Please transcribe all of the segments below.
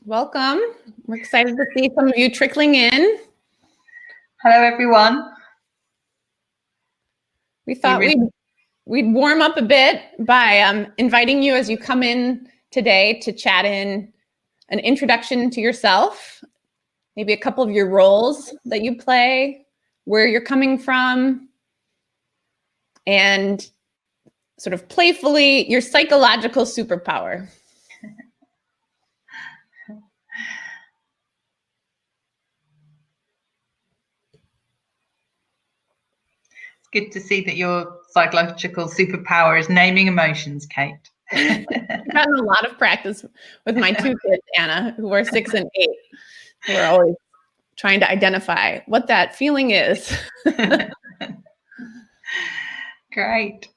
Welcome. We're excited to see some of you trickling in. Hello, everyone. We thought we'd warm up a bit by inviting you as you come in today to chat in an introduction to yourself, maybe a couple of your roles that you play, where you're coming from, and sort of playfully your psychological superpower. It's good to see that your psychological superpower is naming emotions, Kate. I've gotten a lot of practice with my two kids, Anna, who are 6 and 8. We're always trying to identify what that feeling is. Great.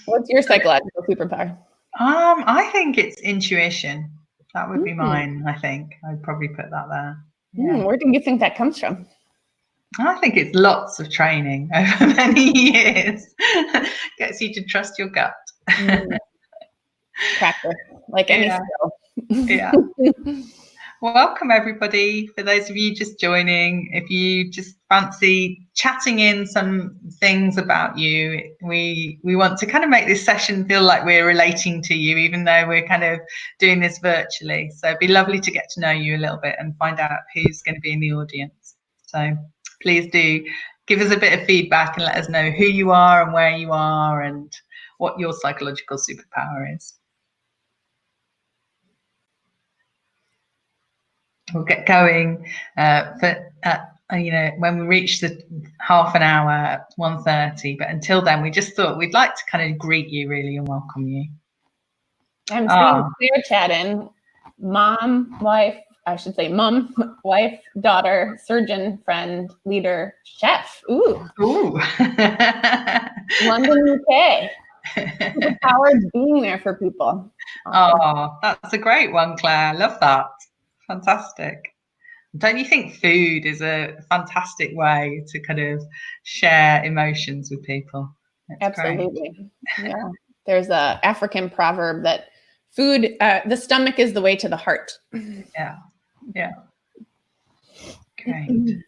What's your psychological superpower? I think it's intuition. That would be mine, I think. I'd probably put that there. Yeah. Where do you think that comes from? I think it's lots of training over many years. Gets you to trust your gut. Practice, like any skill. Yeah. Welcome, everybody. For those of you just joining, if you just fancy chatting in some things about you, we want to kind of make this session feel like we're relating to you, even though we're kind of doing this virtually. So it'd be lovely to get to know you a little bit and find out who's going to be in the audience. So please do give us a bit of feedback and let us know who you are and where you are and what your psychological superpower is. We'll get going when we reach the half an hour at 1:30, but until then we just thought we'd like to kind of greet you really and welcome you. I'm seeing Claire chat in. Mom, wife, daughter, surgeon, friend, leader, chef. Ooh. London, UK. The power of being there for people. Awesome. Oh, that's a great one, Claire. I love that. Fantastic. Don't you think food is a fantastic way to kind of share emotions with people? It's absolutely great. Yeah. There's a African proverb that food, the stomach is the way to the heart. Yeah. Great.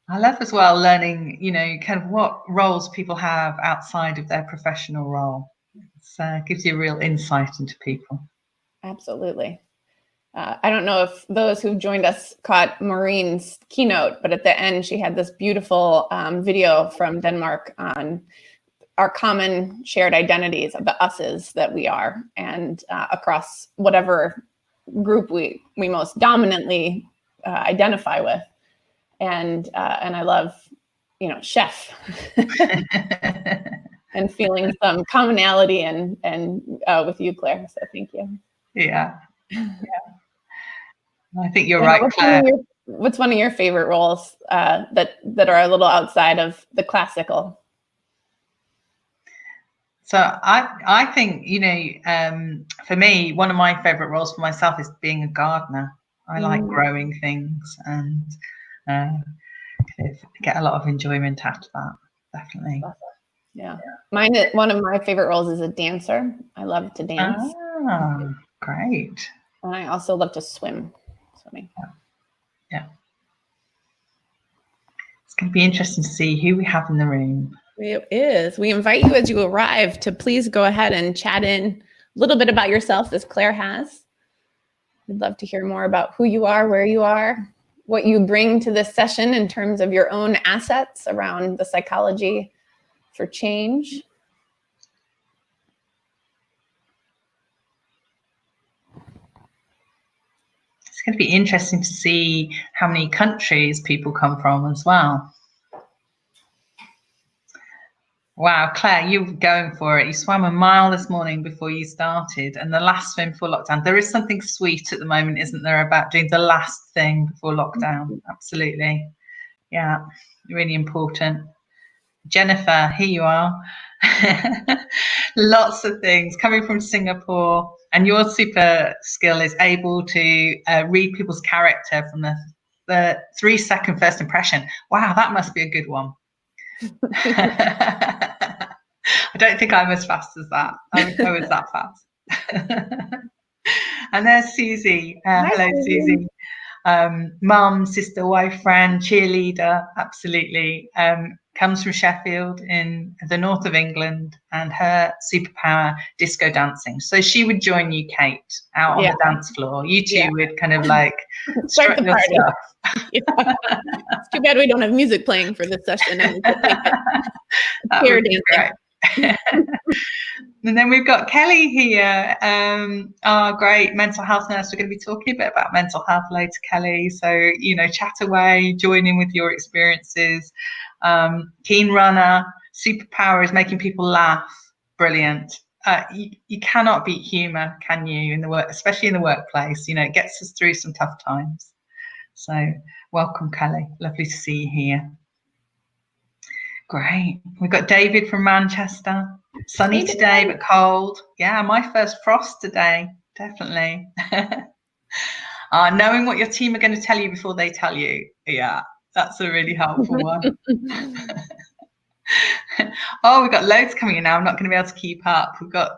I love as well learning, kind of what roles people have outside of their professional role. It gives you a real insight into people. Absolutely. I don't know if those who've joined us caught Maureen's keynote, but at the end, she had this beautiful video from Denmark on our common shared identities, the us's that we are, and across whatever group we most dominantly identify with. And I love, chef and feeling some commonality and with you, Claire. So thank you. Yeah. I think you're right, Claire. What's one of your favorite roles that are a little outside of the classical? So I think, for me, one of my favorite roles for myself is being a gardener. I like growing things and get a lot of enjoyment out of that, definitely. Yeah. One of my favorite roles is a dancer. I love to dance. Oh, great. And I also love to swimming. Yeah. It's going to be interesting to see who we have in the room. It is. We invite you as you arrive to please go ahead and chat in a little bit about yourself, as Claire has. We'd love to hear more about who you are, where you are, what you bring to this session in terms of your own assets around the psychology for change. It's going to be interesting to see how many countries people come from as well. Wow, Claire, you were going for it. You swam a mile this morning before you started, and the last swim before lockdown. There is something sweet at the moment, isn't there, about doing the last thing before lockdown? Absolutely. Yeah, really important. Jennifer, here you are. Lots of things coming from Singapore, and your super skill is able to read people's character from the 3-second first impression. Wow, that must be a good one. I don't think I'm as fast as that. I was that fast. And there's Susie. Hello, Susie. Susie. Mum, sister, wife, friend, cheerleader, absolutely. Comes from Sheffield in the north of England, and her superpower, disco dancing. So she would join you, Kate, out on the dance floor. You two would kind of like start the your party. stuff. It's too bad we don't have music playing for this session. And we could make it that would be great. And then we've got Kelly here, our great mental health nurse. We're going to be talking a bit about mental health later, Kelly. So, you know, chat away, join in with your experiences. Keen runner, superpower is making people laugh. Brilliant. You cannot beat humor, can you, in the work, especially in the workplace? You know, it gets us through some tough times. So welcome, Kelly. Lovely to see you here. Great. We've got David from Manchester. Sunny today, but cold. Yeah, my first frost today, definitely. Knowing what your team are going to tell you before they tell you. Yeah, that's a really helpful one. Oh, we've got loads coming in now. I'm not going to be able to keep up. We've got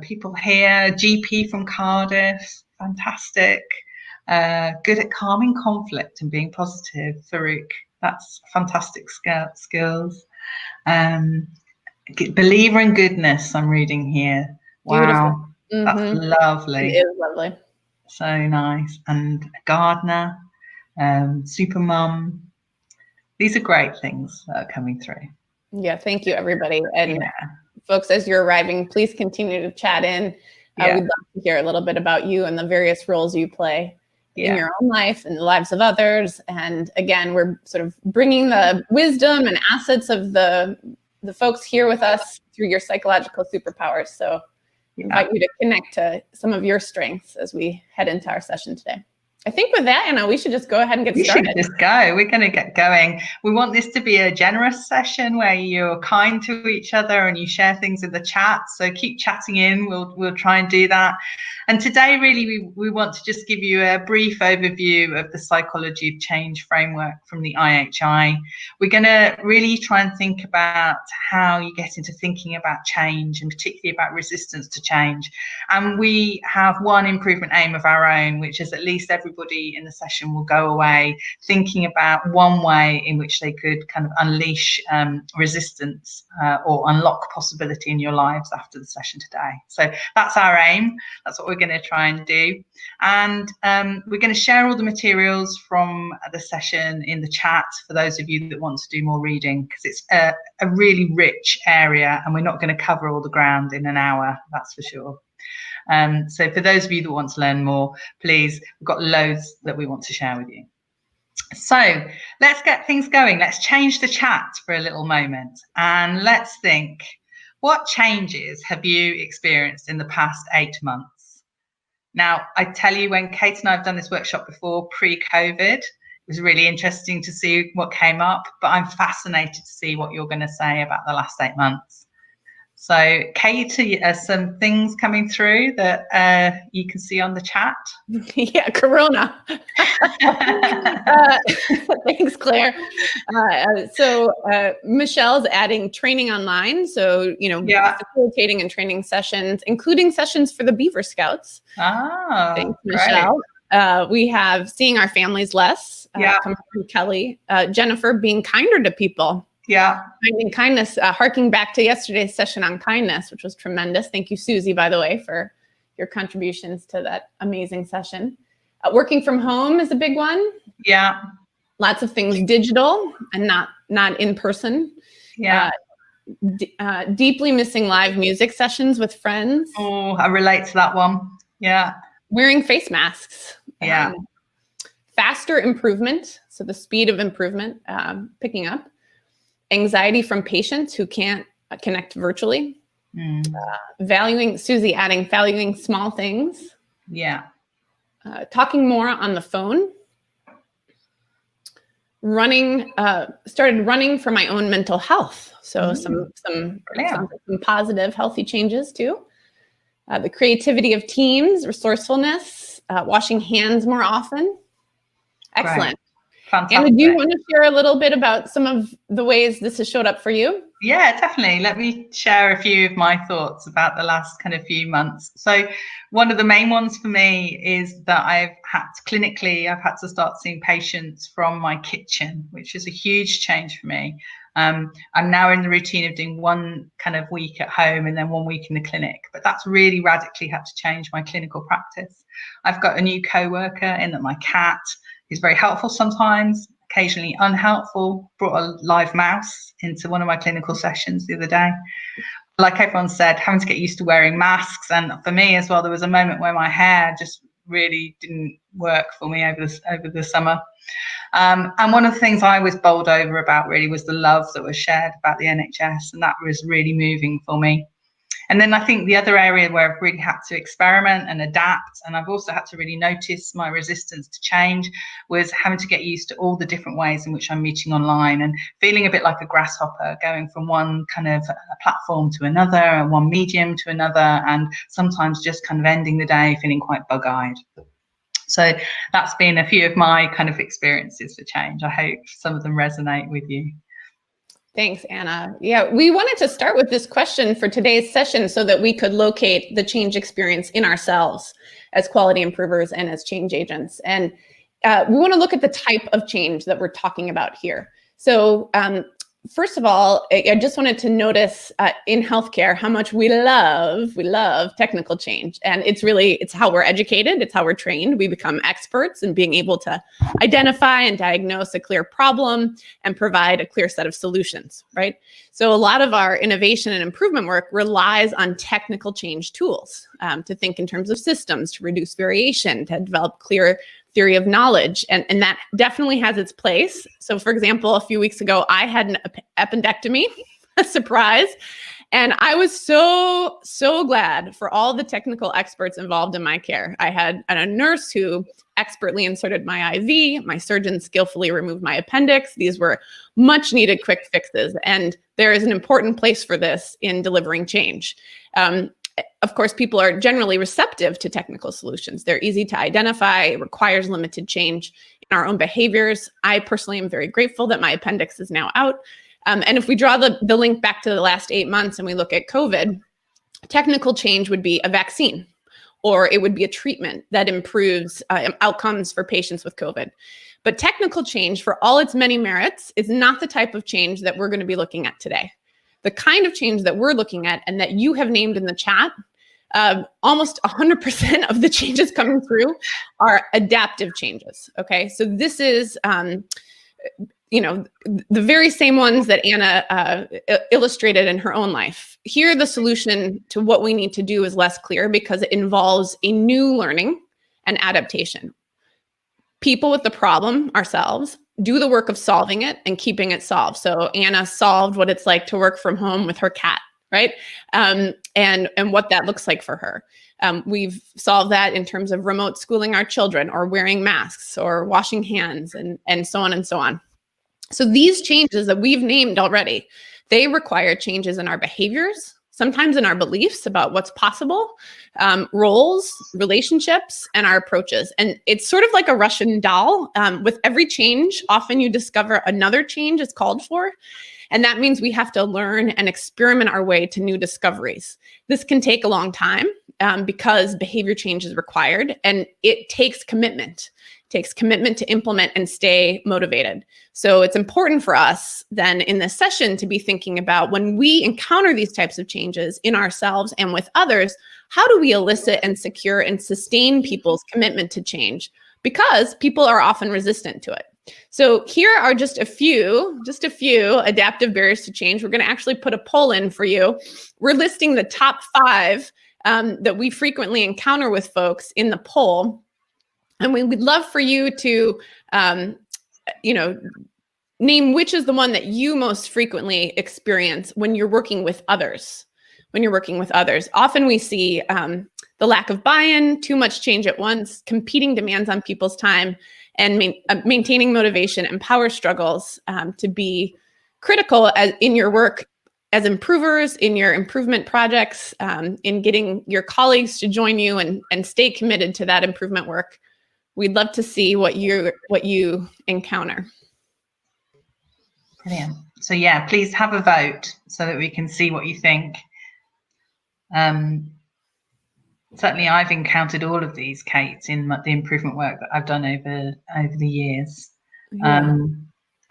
people here. GP from Cardiff. Fantastic. Good at calming conflict and being positive. Farouk. That's fantastic skills. Believer in goodness, I'm reading here. Wow, that's lovely. It is lovely. So nice. And gardener, super mum. These are great things that are coming through. Yeah, thank you, everybody. And folks, as you're arriving, please continue to chat in. We'd love to hear a little bit about you and the various roles you play in your own life and the lives of others. And again, we're sort of bringing the wisdom and assets of the folks here with us through your psychological superpowers. So we invite you to connect to some of your strengths as we head into our session today. I think with that, Anna, we should just go ahead and get started. We should just go. We're going to get going. We want this to be a generous session where you're kind to each other and you share things in the chat. So keep chatting in. We'll try and do that. And today, really, we want to just give you a brief overview of the psychology of change framework from the IHI. We're going to really try and think about how you get into thinking about change and particularly about resistance to change. And we have one improvement aim of our own, which is at least everybody in the session will go away thinking about one way in which they could kind of unleash resistance or unlock possibility in your lives after the session today. So that's our aim. That's what we're going to try and do. And we're going to share all the materials from the session in the chat for those of you that want to do more reading, because it's a really rich area and we're not going to cover all the ground in an hour, that's for sure. So for those of you that want to learn more, please, we've got loads that we want to share with you. So let's get things going. Let's change the chat for a little moment and let's think, what changes have you experienced in the past 8 months? Now, I tell you, when Kate and I have done this workshop before, pre-COVID, it was really interesting to see what came up, but I'm fascinated to see what you're going to say about the last 8 months. So, Kate, are some things coming through that you can see on the chat? Yeah, Corona. Thanks, Claire. So Michelle's adding training online. So, facilitating and training sessions, including sessions for the Beaver Scouts. Oh, thanks, Michelle. We have seeing our families less. Coming from Kelly. Jennifer, being kinder to people. Yeah. Finding kindness, harking back to yesterday's session on kindness, which was tremendous. Thank you, Susie, by the way, for your contributions to that amazing session. Working from home is a big one. Yeah. Lots of things digital and not in person. Yeah. Deeply missing live music sessions with friends. Oh, I relate to that one. Yeah. Wearing face masks. Yeah. Faster improvement. So the speed of improvement picking up. Anxiety from patients who can't connect virtually. Valuing small things. Yeah. Talking more on the phone. Started running for my own mental health. So some positive, healthy changes too. The creativity of teams, resourcefulness, washing hands more often. Excellent. Right. Fantastic. Anna, do you want to share a little bit about some of the ways this has showed up for you? Yeah, definitely. Let me share a few of my thoughts about the last kind of few months. So one of the main ones for me is that I've had to start seeing patients from my kitchen, which is a huge change for me. I'm now in the routine of doing one kind of week at home and then 1 week in the clinic, but that's really radically had to change my clinical practice. I've got a new co-worker in that my cat is very helpful sometimes, occasionally unhelpful. Brought a live mouse into one of my clinical sessions the other day. Like everyone said, having to get used to wearing masks. And for me as well, there was a moment where my hair just really didn't work for me over the summer. And one of the things I was bowled over about really was the love that was shared about the NHS. And that was really moving for me. And then I think the other area where I've really had to experiment and adapt, and I've also had to really notice my resistance to change, was having to get used to all the different ways in which I'm meeting online and feeling a bit like a grasshopper, going from one kind of platform to another and one medium to another, and sometimes just kind of ending the day feeling quite bug-eyed. So that's been a few of my kind of experiences for change. I hope some of them resonate with you. Thanks, Anna. Yeah, we wanted to start with this question for today's session so that we could locate the change experience in ourselves as quality improvers and as change agents. And we want to look at the type of change that we're talking about here. So first of all, I just wanted to notice in healthcare how much we love technical change. And it's how we're educated, it's how we're trained. We become experts in being able to identify and diagnose a clear problem and provide a clear set of solutions, right? So a lot of our innovation and improvement work relies on technical change tools to think in terms of systems, to reduce variation, to develop clear theory of knowledge, and that definitely has its place. So for example, a few weeks ago, I had an appendectomy, a surprise, and I was so glad for all the technical experts involved in my care. I had a nurse who expertly inserted my IV, my surgeon skillfully removed my appendix. These were much needed quick fixes, and there is an important place for this in delivering change. Of course, people are generally receptive to technical solutions. They're easy to identify, it requires limited change in our own behaviors. I personally am very grateful that my appendix is now out. And if we draw the link back to the last 8 months and we look at COVID, technical change would be a vaccine, or it would be a treatment that improves outcomes for patients with COVID. But technical change, for all its many merits, is not the type of change that we're going to be looking at today. The kind of change that we're looking at and that you have named in the chat, almost 100% of the changes coming through are adaptive changes, okay? So this is, the very same ones that Anna illustrated in her own life. Here, the solution to what we need to do is less clear because it involves a new learning and adaptation. People with the problem, ourselves, do the work of solving it and keeping it solved. So Anna solved what it's like to work from home with her cat, right? And what that looks like for her. We've solved that in terms of remote schooling our children, or wearing masks, or washing hands, and so on and so on. So these changes that we've named already, they require changes in our behaviors, sometimes in our beliefs about what's possible, roles, relationships, and our approaches. And it's sort of like a Russian doll. With every change, often you discover another change is called for. And that means we have to learn and experiment our way to new discoveries. This can take a long time because behavior change is required, and it takes commitment. It takes commitment to implement and stay motivated. So it's important for us then in this session to be thinking about, when we encounter these types of changes in ourselves and with others, how do we elicit and secure and sustain people's commitment to change? Because people are often resistant to it. So here are just a few adaptive barriers to change. We're going to actually put a poll in for you. We're listing the top 5 that we frequently encounter with folks in the poll. And we would love for you to, name which is the one that you most frequently experience when you're working with others. Often we see the lack of buy-in, too much change at once, competing demands on people's time, and maintaining motivation and power struggles to be critical in your work as improvers, in your improvement projects, in getting your colleagues to join you and stay committed to that improvement work we'd love to see what you encounter. Brilliant. So yeah, please have a vote so that we can see what you think. Certainly I've encountered all of these, Kate, in the improvement work that I've done over the years. Yeah.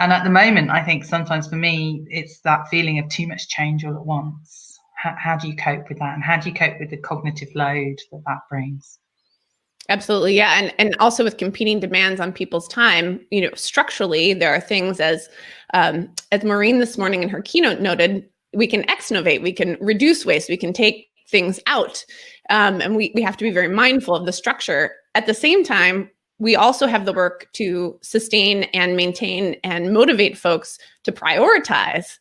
And at the moment, I think sometimes for me, it's that feeling of too much change all at once. How do you cope with that? And how do you cope with the cognitive load that brings? Absolutely. Yeah. And also with competing demands on people's time, structurally, there are things as Maureen this morning in her keynote noted, we can exnovate, we can reduce waste, we can take things out. And we have to be very mindful of the structure. At the same time, we also have the work to sustain and maintain and motivate folks to prioritize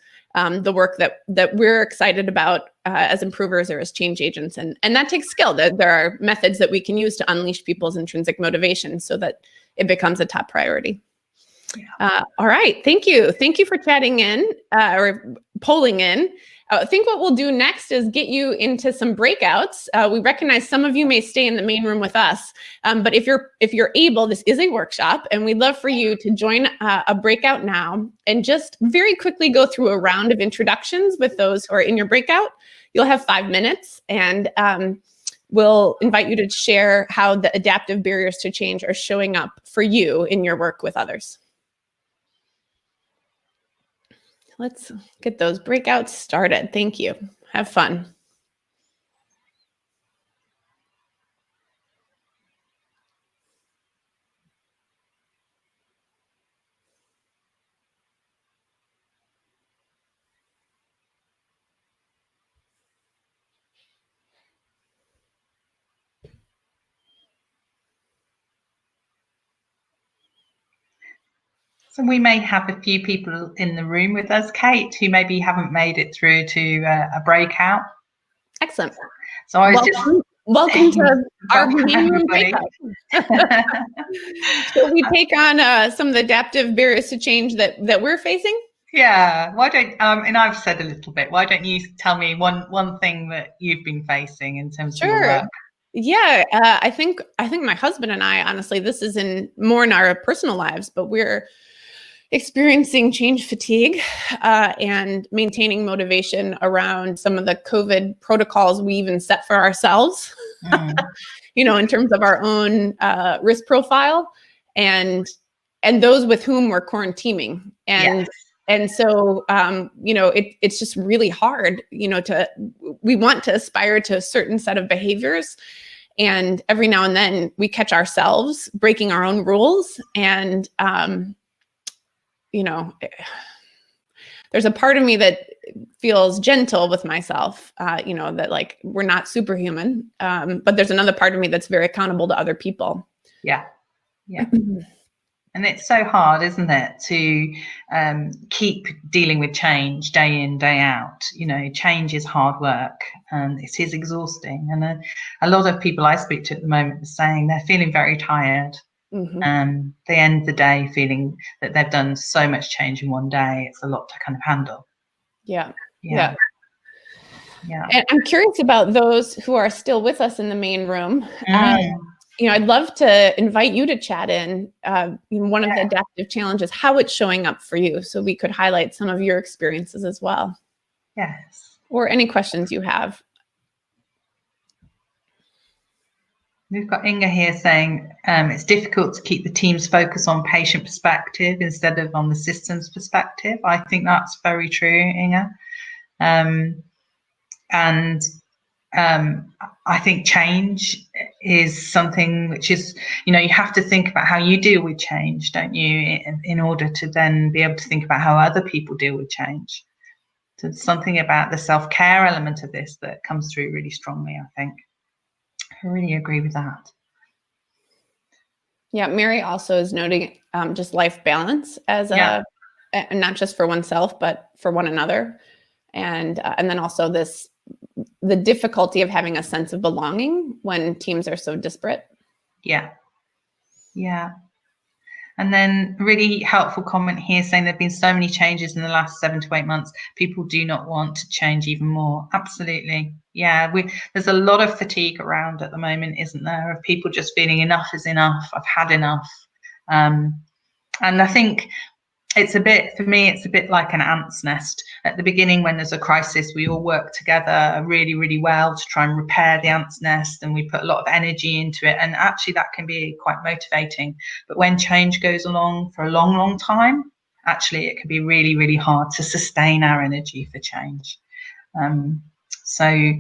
the work that we're excited about as improvers or as change agents. And that takes skill. There are methods that we can use to unleash people's intrinsic motivation so that it becomes a top priority. Yeah. All right. Thank you. Thank you for chatting in or polling in. I think what we'll do next is get you into some breakouts. We recognize some of you may stay in the main room with us, but if you're able, this is a workshop, and we'd love for you to join a breakout now and just very quickly go through a round of introductions with those who are in your breakout. You'll have 5 minutes, and we'll invite you to share how the adaptive barriers to change are showing up for you in your work with others. Let's get those breakouts started. Thank you. Have fun. So we may have a few people in the room with us, Kate, who maybe haven't made it through to a breakout. Excellent. So I was welcome to our main room breakout. So we take on some of the adaptive barriers to change that we're facing. Yeah. Why don't and I've said a little bit. Why don't you tell me one thing that you've been facing in terms of your work? Yeah, I think my husband and I, honestly, this is more in our personal lives, but we're experiencing change fatigue and maintaining motivation around some of the COVID protocols we even set for ourselves, in terms of our own risk profile and those with whom we're quarantining. And so, it's just really hard, we want to aspire to a certain set of behaviors. And every now and then we catch ourselves breaking our own rules. And, there's a part of me that feels gentle with myself, that like we're not superhuman. But there's another part of me that's very accountable to other people. Yeah. Yeah. And it's so hard, isn't it, to keep dealing with change day in, day out. Change is hard work and it is exhausting. And a lot of people I speak to at the moment are saying they're feeling very tired. Mm-hmm. They end the day feeling that they've done so much change in one day. It's a lot to kind of handle. Yeah. And I'm curious about those who are still with us in the main room. I'd love to invite you to chat in one of the adaptive challenges, how it's showing up for you, so we could highlight some of your experiences as well. Yes. Or any questions you have. We've got Inga here saying it's difficult to keep the team's focus on patient perspective instead of on the systems perspective. I think that's very true, Inga. I think change is something which is, you have to think about how you deal with change, don't you, in order to then be able to think about how other people deal with change. So there's something about the self-care element of this that comes through really strongly, I think. I really agree with that. Yeah, Mary also is noting just life balance as not just for oneself, but for one another. And then also the difficulty of having a sense of belonging when teams are so disparate. Yeah. And then really helpful comment here saying there have been so many changes in the last 7 to 8 months. People do not want to change even more. Absolutely. Yeah, there's a lot of fatigue around at the moment, isn't there? Of people just feeling enough is enough. I've had enough. And I think for me, it's a bit like an ant's nest. At the beginning, when there's a crisis, we all work together really, really well to try and repair the ant's nest, and we put a lot of energy into it. And actually, that can be quite motivating. But when change goes along for a long, long time, actually, it can be really, really hard to sustain our energy for change. So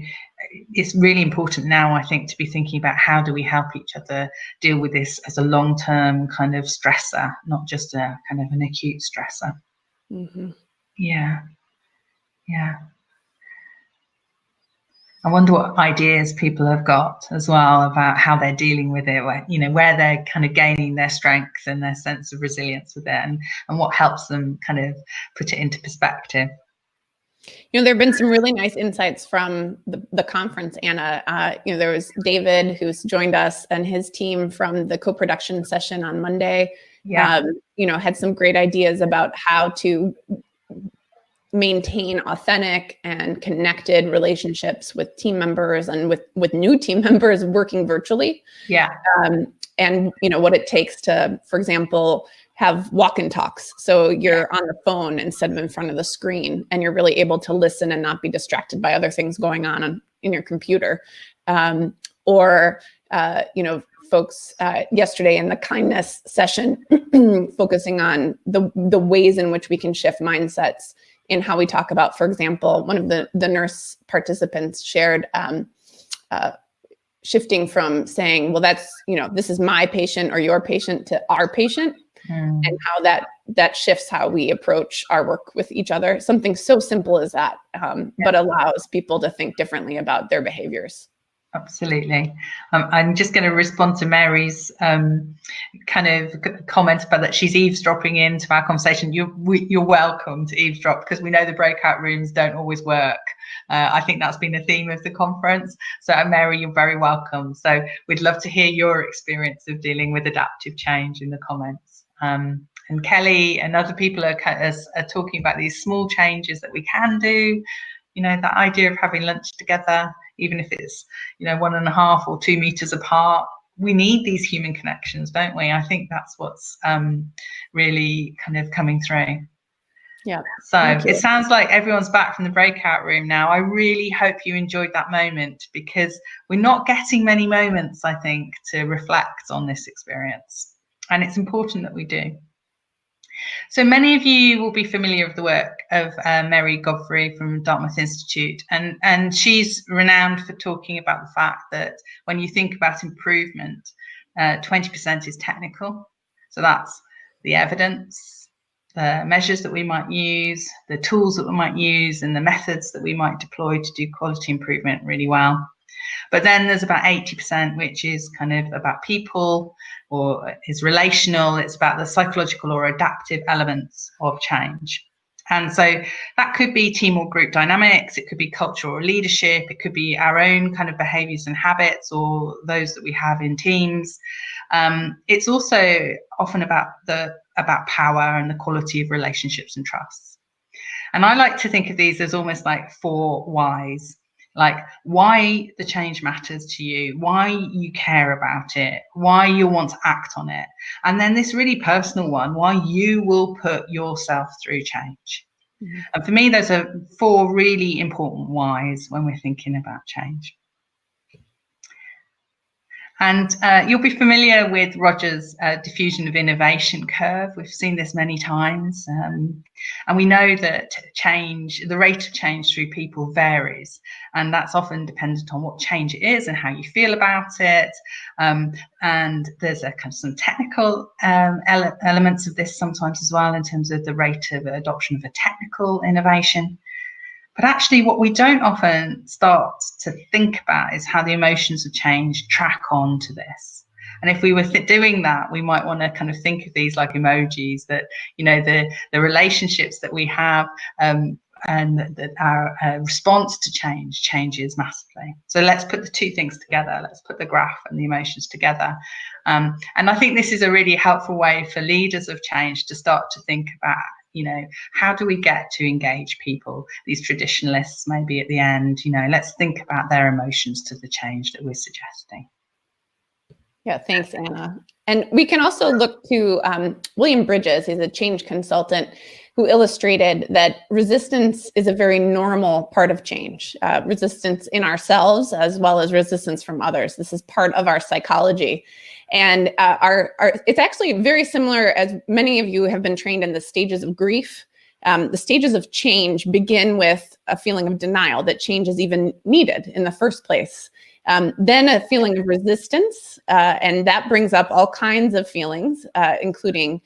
it's really important now, I think, to be thinking about how do we help each other deal with this as a long-term kind of stressor, not just a kind of an acute stressor. Mm-hmm. Yeah. I wonder what ideas people have got as well about how they're dealing with it, where they're kind of gaining their strength and their sense of resilience with it, and what helps them kind of put it into perspective. There have been some really nice insights from the conference, Anna. There was David, who's joined us, and his team from the co-production session on Monday. Yeah. Had some great ideas about how to maintain authentic and connected relationships with team members and with new team members working virtually. Yeah. And what it takes to, for example, have walk-in talks. So you're on the phone instead of in front of the screen, and you're really able to listen and not be distracted by other things going on in your computer. Folks yesterday in the kindness session, focusing on the ways in which we can shift mindsets in how we talk about, for example, one of the nurse participants shared shifting from saying, well, that's, this is my patient or your patient to our patient. And how that shifts how we approach our work with each other. Something so simple as that, but allows people to think differently about their behaviors. Absolutely. I'm just going to respond to Mary's kind of comment about that she's eavesdropping into our conversation. You're welcome to eavesdrop, because we know the breakout rooms don't always work. I think that's been the theme of the conference. So Mary, you're very welcome. So we'd love to hear your experience of dealing with adaptive change in the comments. And Kelly and other people are talking about these small changes that we can do. That idea of having lunch together, even if it's 1.5 or 2 meters apart. We need these human connections, don't we? I think that's what's really kind of coming through. Yeah. So it sounds like everyone's back from the breakout room now. I really hope you enjoyed that moment, because we're not getting many moments, I think, to reflect on this experience. And it's important that we do. So many of you will be familiar with the work of Mary Godfrey from Dartmouth Institute, and she's renowned for talking about the fact that when you think about improvement, 20% is technical. So that's the evidence, the measures that we might use, the tools that we might use, and the methods that we might deploy to do quality improvement really well. But then there's about 80%, which is kind of about people, or is relational. It's about the psychological or adaptive elements of change. And so that could be team or group dynamics. It could be culture or leadership. It could be our own kind of behaviors and habits, or those that we have in teams. It's also often about power and the quality of relationships and trusts. And I like to think of these as almost like 4 whys. Like why the change matters to you, why you care about it, why you want to act on it. And then this really personal one, why you will put yourself through change. Mm-hmm. And for me, those are 4 really important whys when we're thinking about change. And you'll be familiar with Roger's diffusion of innovation curve. We've seen this many times. And we know that the rate of change through people varies. And that's often dependent on what change it is and how you feel about it. And there's a kind of some technical elements of this sometimes as well, in terms of the rate of adoption of a technical innovation. But actually, what we don't often start to think about is how the emotions of change track on to this. And if we were doing that, we might want to kind of think of these like emojis, that, the relationships that we have and that our response to change changes massively. So let's put the two things together. Let's put the graph and the emotions together. And I think this is a really helpful way for leaders of change to start to think about, how do we get to engage people, these traditionalists maybe at the end, let's think about their emotions to the change that we're suggesting. Yeah, thanks, Anna. And we can also look to William Bridges. He's a change consultant who illustrated that resistance is a very normal part of change. Resistance in ourselves as well as resistance from others. This is part of our psychology. And it's actually very similar, as many of you have been trained in the stages of grief. The stages of change begin with a feeling of denial that change is even needed in the first place. Then a feeling of resistance, and that brings up all kinds of feelings, including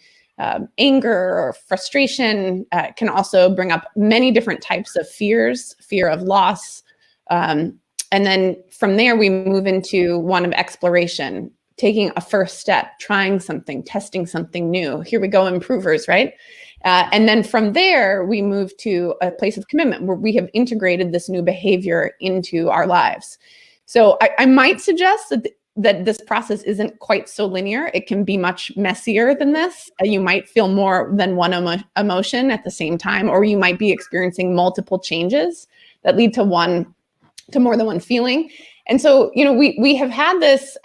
anger or frustration. Can also bring up many different types of fears, fear of loss. And then from there, we move into one of exploration, taking a first step, trying something, testing something new. Here we go, improvers, right? And then from there, we move to a place of commitment where we have integrated this new behavior into our lives. So I might suggest that this process isn't quite so linear. It can be much messier than this. You might feel more than one emotion at the same time, or you might be experiencing multiple changes that lead to more than one feeling. And so, we have had this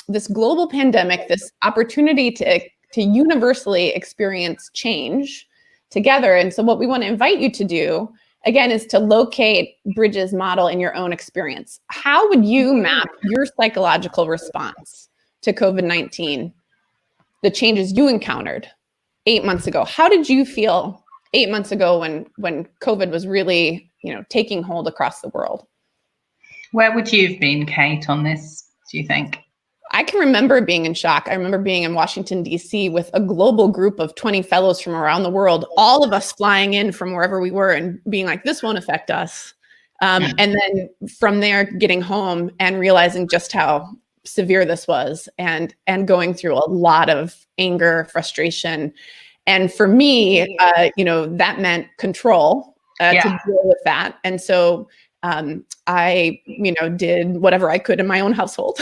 this global pandemic, this opportunity to universally experience change together. And so what we want to invite you to do, again, is to locate Bridges' model in your own experience. How would you map your psychological response to COVID-19, the changes you encountered 8 months ago? How did you feel 8 months ago when COVID was really, taking hold across the world? Where would you have been, Kate, on this, do you think? I can remember being in shock. I remember being in Washington, D.C. with a global group of 20 fellows from around the world, all of us flying in from wherever we were and being like, this won't affect us. And then from there, getting home and realizing just how severe this was and going through a lot of anger, frustration. And for me, that meant control to deal with that. And so I, did whatever I could in my own household.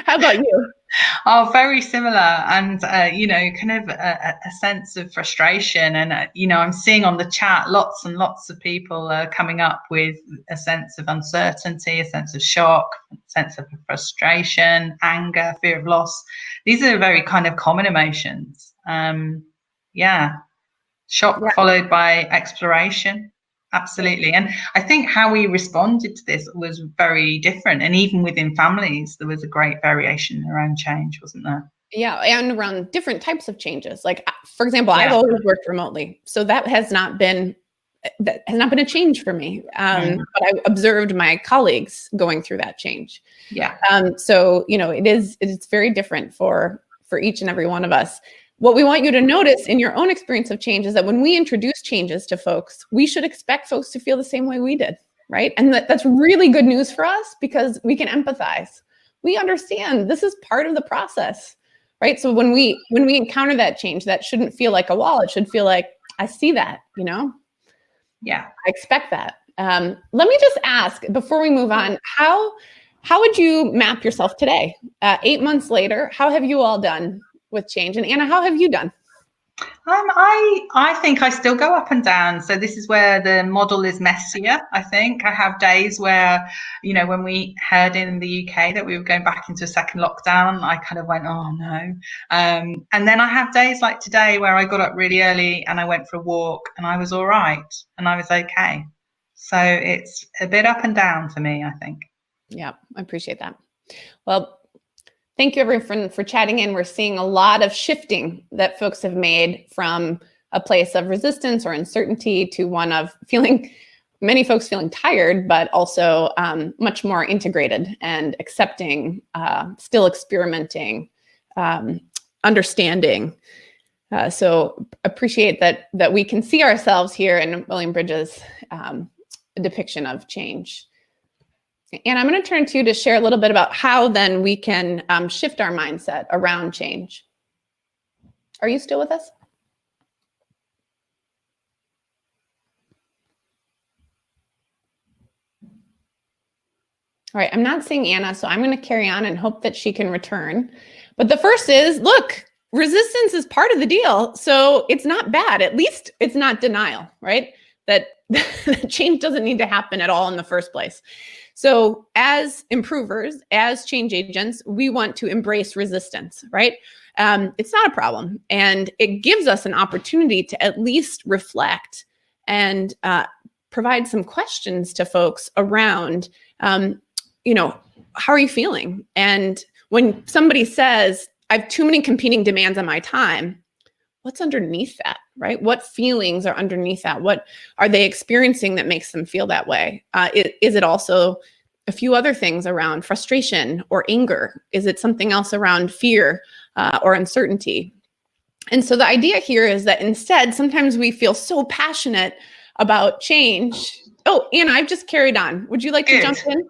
How about you? Oh, very similar. And, kind of a sense of frustration. And, I'm seeing on the chat, lots and lots of people are coming up with a sense of uncertainty, a sense of shock, a sense of frustration, anger, fear of loss. These are very kind of common emotions. Shock followed by exploration. Absolutely. And I think how we responded to this was very different. And even within families, there was a great variation around change, wasn't there? Yeah, and around different types of changes. Like, for example, I've always worked remotely. So that has not been a change for me. But I observed my colleagues going through that change. Yeah. So, it's very different for each and every one of us. What we want you to notice in your own experience of change is that when we introduce changes to folks, we should expect folks to feel the same way we did, right? And that's really good news for us because we can empathize. We understand this is part of the process, right? So when we encounter that change, that shouldn't feel like a wall. It should feel like, I see that, Yeah. I expect that. Let me just ask, before we move on, how would you map yourself today? 8 months later, how have you all done with change? And Anna, how have you done? I think I still go up and down. So this is where the model is messier. I think I have days where, when we heard in the UK that we were going back into a second lockdown, I kind of went, oh no. And then I have days like today where I got up really early and I went for a walk and I was all right and I was okay. So it's a bit up and down for me, I think. Yeah, I appreciate that. Well, thank you everyone for chatting in. We're seeing a lot of shifting that folks have made from a place of resistance or uncertainty to one of many folks feeling tired, but also much more integrated and accepting, still experimenting, understanding. So appreciate that we can see ourselves here in William Bridges' depiction of change. And I'm going to turn to you to share a little bit about how then we can shift our mindset around change. Are you still with us? All right, I'm not seeing Anna, so I'm going to carry on and hope that she can return. But the first is, look, resistance is part of the deal, so it's not bad. At least it's not denial, right? That change doesn't need to happen at all in the first place. So as improvers, as change agents, we want to embrace resistance, right? It's not a problem. And it gives us an opportunity to at least reflect and provide some questions to folks around, how are you feeling? And when somebody says, I have too many competing demands on my time, what's underneath that, right? What feelings are underneath that? What are they experiencing that makes them feel that way? Is it also a few other things around frustration or anger? Is it something else around fear or uncertainty? And so the idea here is that instead, sometimes we feel so passionate about change. Oh, Anna, I've just carried on. Would you like to jump in?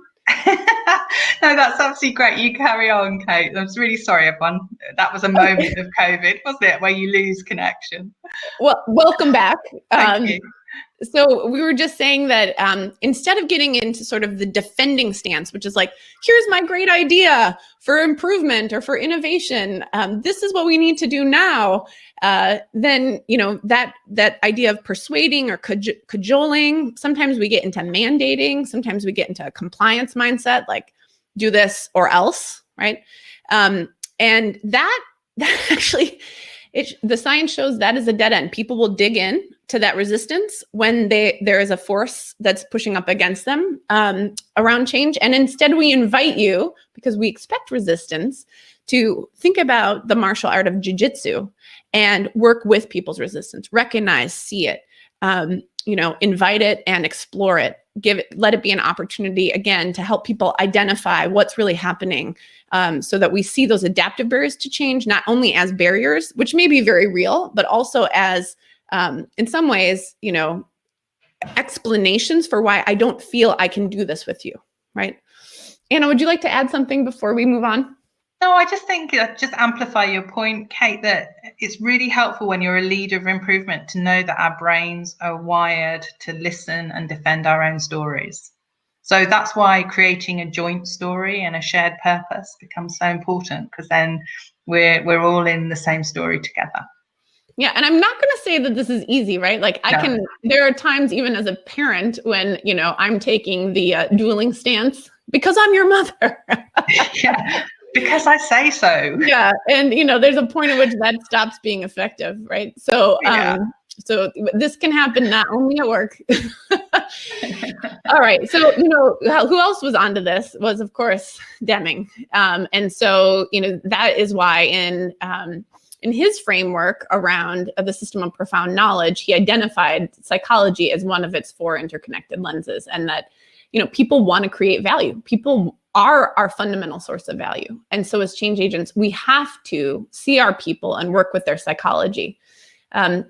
No, that's absolutely great. You carry on, Kate. I'm really sorry, everyone. That was a moment of COVID, wasn't it, where you lose connection? Well, welcome back. Thank you. So we were just saying that instead of getting into sort of the defending stance, which is like, here's my great idea for improvement or for innovation, this is what we need to do now, then, that idea of persuading or cajoling, sometimes we get into mandating, sometimes we get into a compliance mindset, like do this or else, right? And that actually, the science shows that is a dead end. People will dig in to that resistance when there is a force that's pushing up against them around change. And instead we invite you, because we expect resistance, to think about the martial art of jiu-jitsu and work with people's resistance, recognize, see it, invite it and explore it, let it be an opportunity again to help people identify what's really happening, so that we see those adaptive barriers to change, not only as barriers, which may be very real, but also as, in some ways, explanations for why I don't feel I can do this with you, right? Anna, would you like to add something before we move on? No, I just think, just amplify your point, Kate, that it's really helpful when you're a leader of improvement to know that our brains are wired to listen and defend our own stories. So that's why creating a joint story and a shared purpose becomes so important, because then we're all in the same story together. Yeah, and I'm not going to say that this is easy, right? Like there are times even as a parent when, I'm taking the dueling stance because I'm your mother. Yeah, because I say so. Yeah, and there's a point at which that stops being effective, right? So, so this can happen not only at work. All right, so who else was onto this was, of course, Deming, and so that is why in his framework around the system of profound knowledge, he identified psychology as one of its 4 interconnected lenses, and that people want to create value. People are our fundamental source of value. And so as change agents, we have to see our people and work with their psychology. And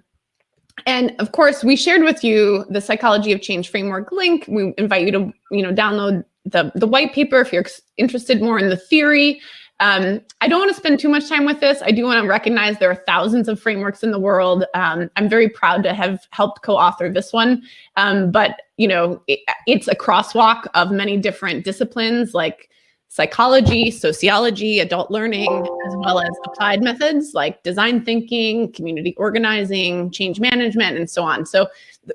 of course, we shared with you the Psychology of Change framework link. We invite you to download the white paper if you're interested more in the theory. I don't want to spend too much time with this. I do want to recognize there are thousands of frameworks in the world. I'm very proud to have helped co-author this one. But it's a crosswalk of many different disciplines like psychology, sociology, adult learning, as well as applied methods like design thinking, community organizing, change management, and so on. So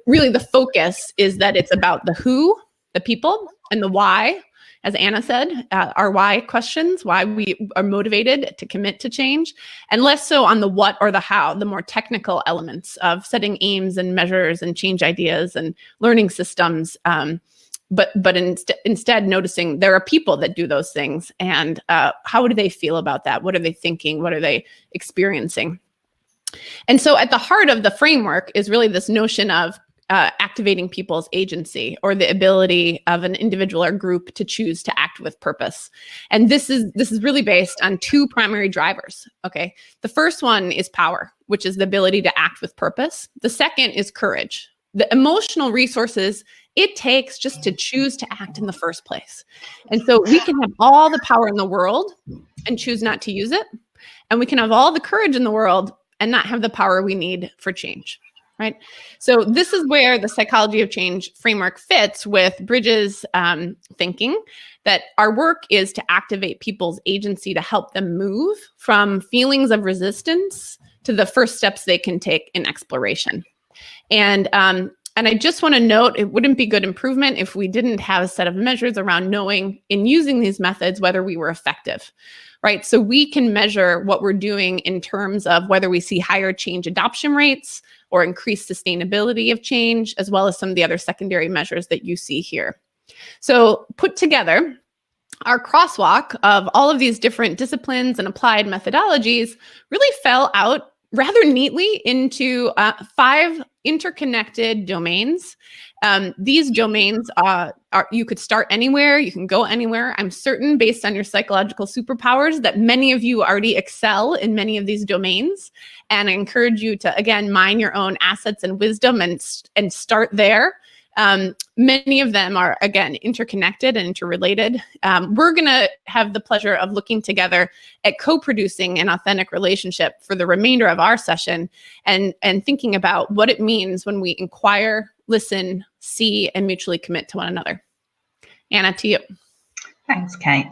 really the focus is that it's about the who, the people, and the why. As Anna said, our why questions, why we are motivated to commit to change, and less so on the what or the how, the more technical elements of setting aims and measures and change ideas and learning systems. But instead noticing there are people that do those things, and how do they feel about that? What are they thinking? What are they experiencing? And so at the heart of the framework is really this notion of activating people's agency, or the ability of an individual or group to choose to act with purpose. And this is really based on 2 primary drivers. Okay, the first one is power, which is the ability to act with purpose. The second is courage, the emotional resources it takes just to choose to act in the first place. And so we can have all the power in the world and choose not to use it, and we can have all the courage in the world and not have the power we need for change. Right. So this is where the Psychology of Change framework fits with Bridges' thinking that our work is to activate people's agency to help them move from feelings of resistance to the first steps they can take in exploration. And I just want to note, it wouldn't be good improvement if we didn't have a set of measures around knowing in using these methods whether we were effective, right? So we can measure what we're doing in terms of whether we see higher change adoption rates or increased sustainability of change, as well as some of the other secondary measures that you see here. So put together, our crosswalk of all of these different disciplines and applied methodologies really fell out rather neatly into 5 interconnected domains. These domains are, you could start anywhere, you can go anywhere. I'm certain, based on your psychological superpowers, that many of you already excel in many of these domains. And I encourage you to, again, mine your own assets and wisdom and start there. Many of them are, again, interconnected and interrelated. We're going to have the pleasure of looking together at co-producing an authentic relationship for the remainder of our session and thinking about what it means when we inquire, listen, see, and mutually commit to one another. Anna, to you. Thanks, Kate.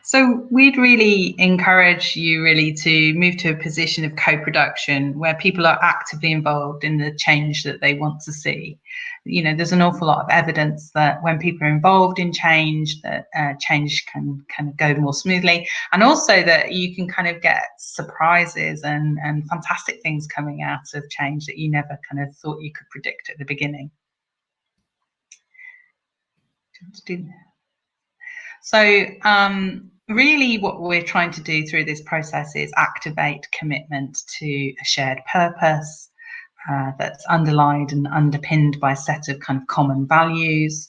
So we'd really encourage you really to move to a position of co-production where people are actively involved in the change that they want to see. You know, there's an awful lot of evidence that when people are involved in change, that change can kind of go more smoothly, and also that you can kind of get surprises and fantastic things coming out of change that you never kind of thought you could predict at the beginning. So really what we're trying to do through this process is activate commitment to a shared purpose that's underlined and underpinned by a set of kind of common values.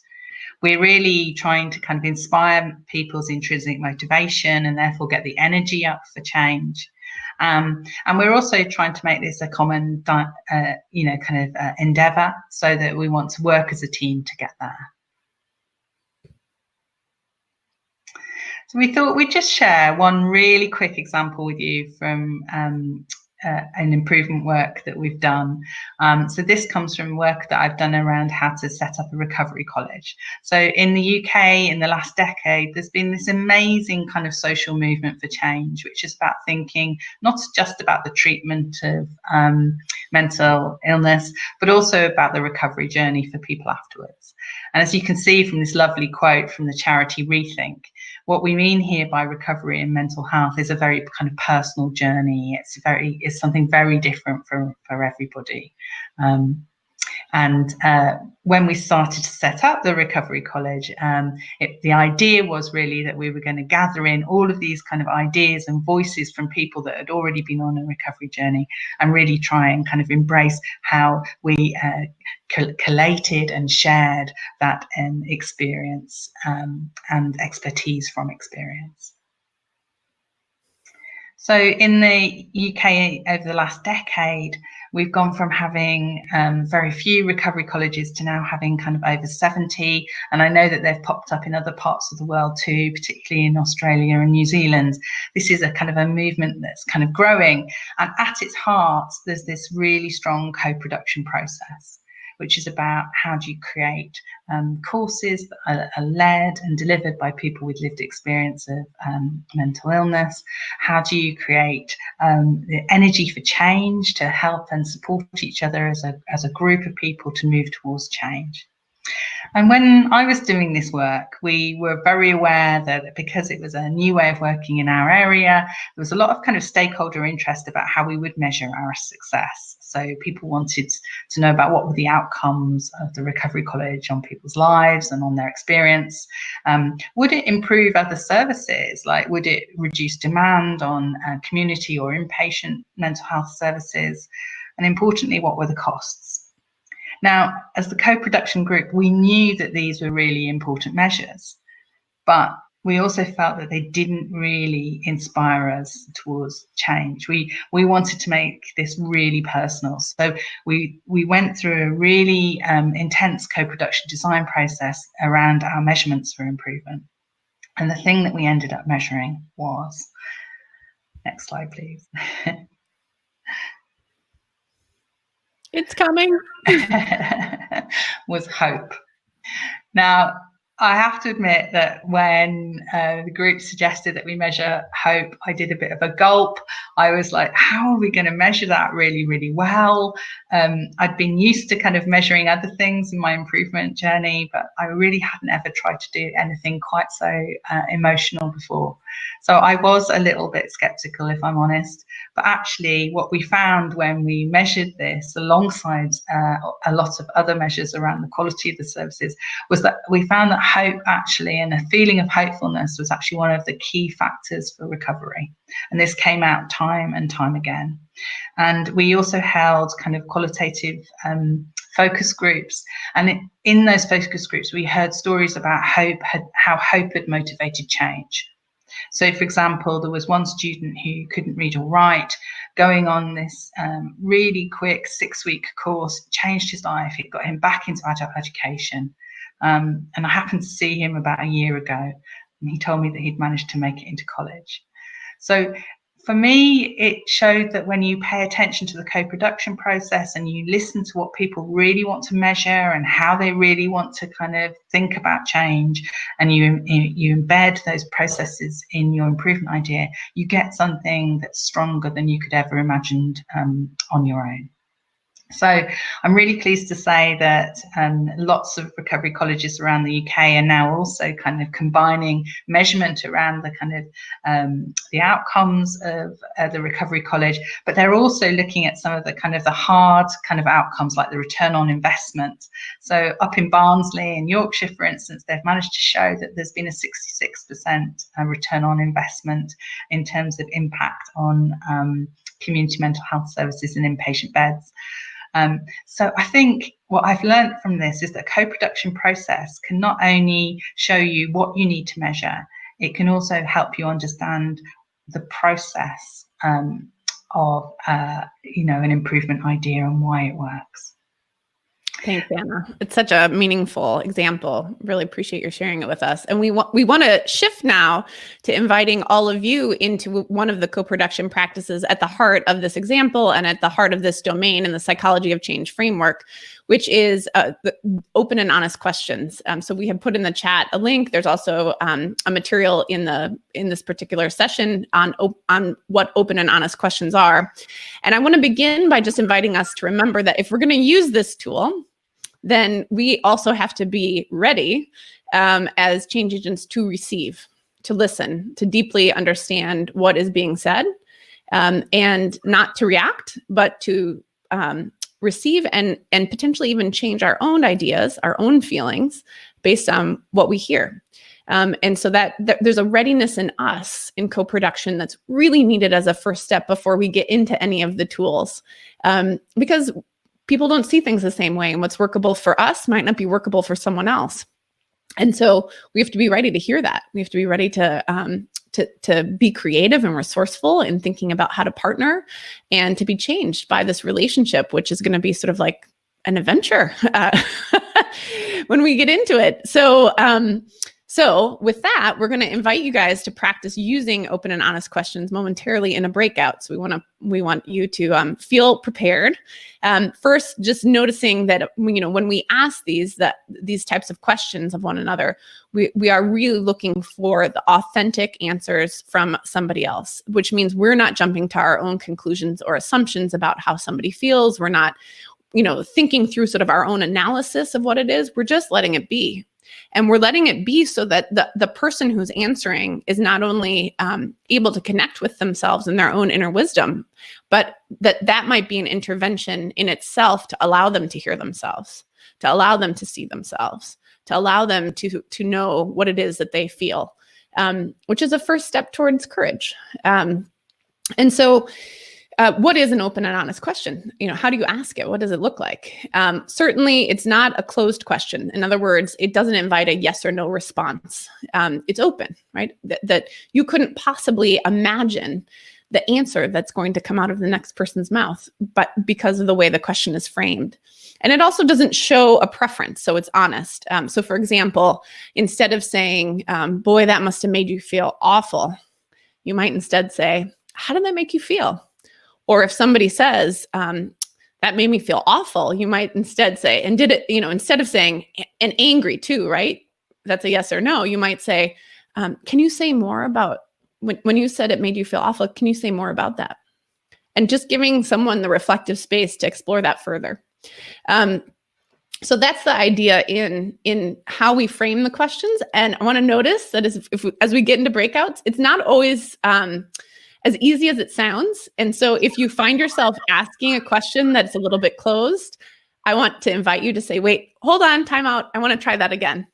We're really trying to kind of inspire people's intrinsic motivation and therefore get the energy up for change. And we're also trying to make this a common, endeavour, so that we want to work as a team to get there. So we thought we'd just share one really quick example with you from an improvement work that we've done. So this comes from work that I've done around how to set up a recovery college. So in the UK, in the last decade, there's been this amazing kind of social movement for change, which is about thinking not just about the treatment of mental illness, but also about the recovery journey for people afterwards. And as you can see from this lovely quote from the charity Rethink, what we mean here by recovery and mental health is a very kind of personal journey. It's something very different for everybody. When we started to set up the Recovery College, the idea was really that we were going to gather in all of these kind of ideas and voices from people that had already been on a recovery journey and really try and kind of embrace how we collated and shared that experience and expertise from experience. So in the UK over the last decade, we've gone from having very few recovery colleges to now having kind of over 70. And I know that they've popped up in other parts of the world too, particularly in Australia and New Zealand. This is a kind of a movement that's kind of growing. And at its heart, there's this really strong co-production process, which is about how do you create courses that are led and delivered by people with lived experience of mental illness. How do you create the energy for change to help and support each other as a group of people to move towards change? And when I was doing this work, we were very aware that because it was a new way of working in our area, there was a lot of kind of stakeholder interest about how we would measure our success. So people wanted to know about what were the outcomes of the Recovery College on people's lives and on their experience. Would it improve other services? Like, would it reduce demand on community or inpatient mental health services? And importantly, what were the costs? Now, as the co-production group, we knew that these were really important measures, but we also felt that they didn't really inspire us towards change. We wanted to make this really personal. So we went through a really intense co-production design process around our measurements for improvement. And the thing that we ended up measuring was, next slide, please. It's coming. Was hope. Now, I have to admit that when the group suggested that we measure hope, I did a bit of a gulp. I was like, how are we going to measure that really, really well? I'd been used to kind of measuring other things in my improvement journey, but I really hadn't ever tried to do anything quite so emotional before. So I was a little bit skeptical, if I'm honest. But actually, what we found when we measured this alongside a lot of other measures around the quality of the services was that we found that hope actually, and a feeling of hopefulness, was actually one of the key factors for recovery. And this came out time and time again. And we also held kind of qualitative focus groups. And in those focus groups, we heard stories about how hope had motivated change. So, for example, there was one student who couldn't read or write, going on this really quick 6-week course, changed his life. It got him back into adult education. And I happened to see him about a year ago, and he told me that he'd managed to make it into college. So for me, it showed that when you pay attention to the co-production process and you listen to what people really want to measure and how they really want to kind of think about change, and you embed those processes in your improvement idea, you get something that's stronger than you could ever imagined on your own. So I'm really pleased to say that lots of recovery colleges around the UK are now also kind of combining measurement around the kind of the outcomes of the recovery college, but they're also looking at some of the kind of the hard kind of outcomes like the return on investment. So up in Barnsley in Yorkshire, for instance, they've managed to show that there's been a 66% return on investment in terms of impact on community mental health services and inpatient beds. So I think what I've learned from this is that co-production process can not only show you what you need to measure, it can also help you understand the process of an improvement idea and why it works. Thanks, Anna. It's such a meaningful example. Really appreciate your sharing it with us. And we want to shift now to inviting all of you into one of the co-production practices at the heart of this example and at the heart of this domain in the psychology of change framework, which is the open and honest questions. So we have put in the chat a link. There's also a material in this particular session on what open and honest questions are. And I want to begin by just inviting us to remember that if we're going to use this tool, then we also have to be ready as change agents to receive, to listen, to deeply understand what is being said, and not to react, but to receive and potentially even change our own ideas, our own feelings based on what we hear. And so that there's a readiness in us in co-production that's really needed as a first step before we get into any of the tools, because people don't see things the same way, and what's workable for us might not be workable for someone else. And so we have to be ready to hear that. We have to be ready to be creative and resourceful in thinking about how to partner and to be changed by this relationship, which is going to be sort of like an adventure when we get into it. So with that, we're going to invite you guys to practice using open and honest questions momentarily in a breakout. So we want you to feel prepared. First, just noticing that when we ask these types of questions of one another, we are really looking for the authentic answers from somebody else, which means we're not jumping to our own conclusions or assumptions about how somebody feels. We're not, thinking through sort of our own analysis of what it is. We're just letting it be. And we're letting it be so that the person who's answering is not only able to connect with themselves and their own inner wisdom, but that might be an intervention in itself to allow them to hear themselves, to allow them to see themselves, to allow them to know what it is that they feel, which is a first step towards courage. And so what is an open and honest question? How do you ask it? What does it look like? Certainly, it's not a closed question. In other words, it doesn't invite a yes or no response. It's open, right? That you couldn't possibly imagine the answer that's going to come out of the next person's mouth, but because of the way the question is framed. And it also doesn't show a preference, so it's honest. So for example, instead of saying, boy, that must have made you feel awful, you might instead say, how did that make you feel? Or if somebody says, that made me feel awful, you might instead say, and did it, instead of saying, and angry too, right? that's a yes or no, you might say, can you say more about when you said it made you feel awful? Can you say more about that? And just giving someone the reflective space to explore that further. So that's the idea in how we frame the questions. And I want to notice that as we get into breakouts, it's not always as easy as it sounds. And so if you find yourself asking a question that's a little bit closed, I want to invite you to say, wait, hold on, time out. I want to try that again.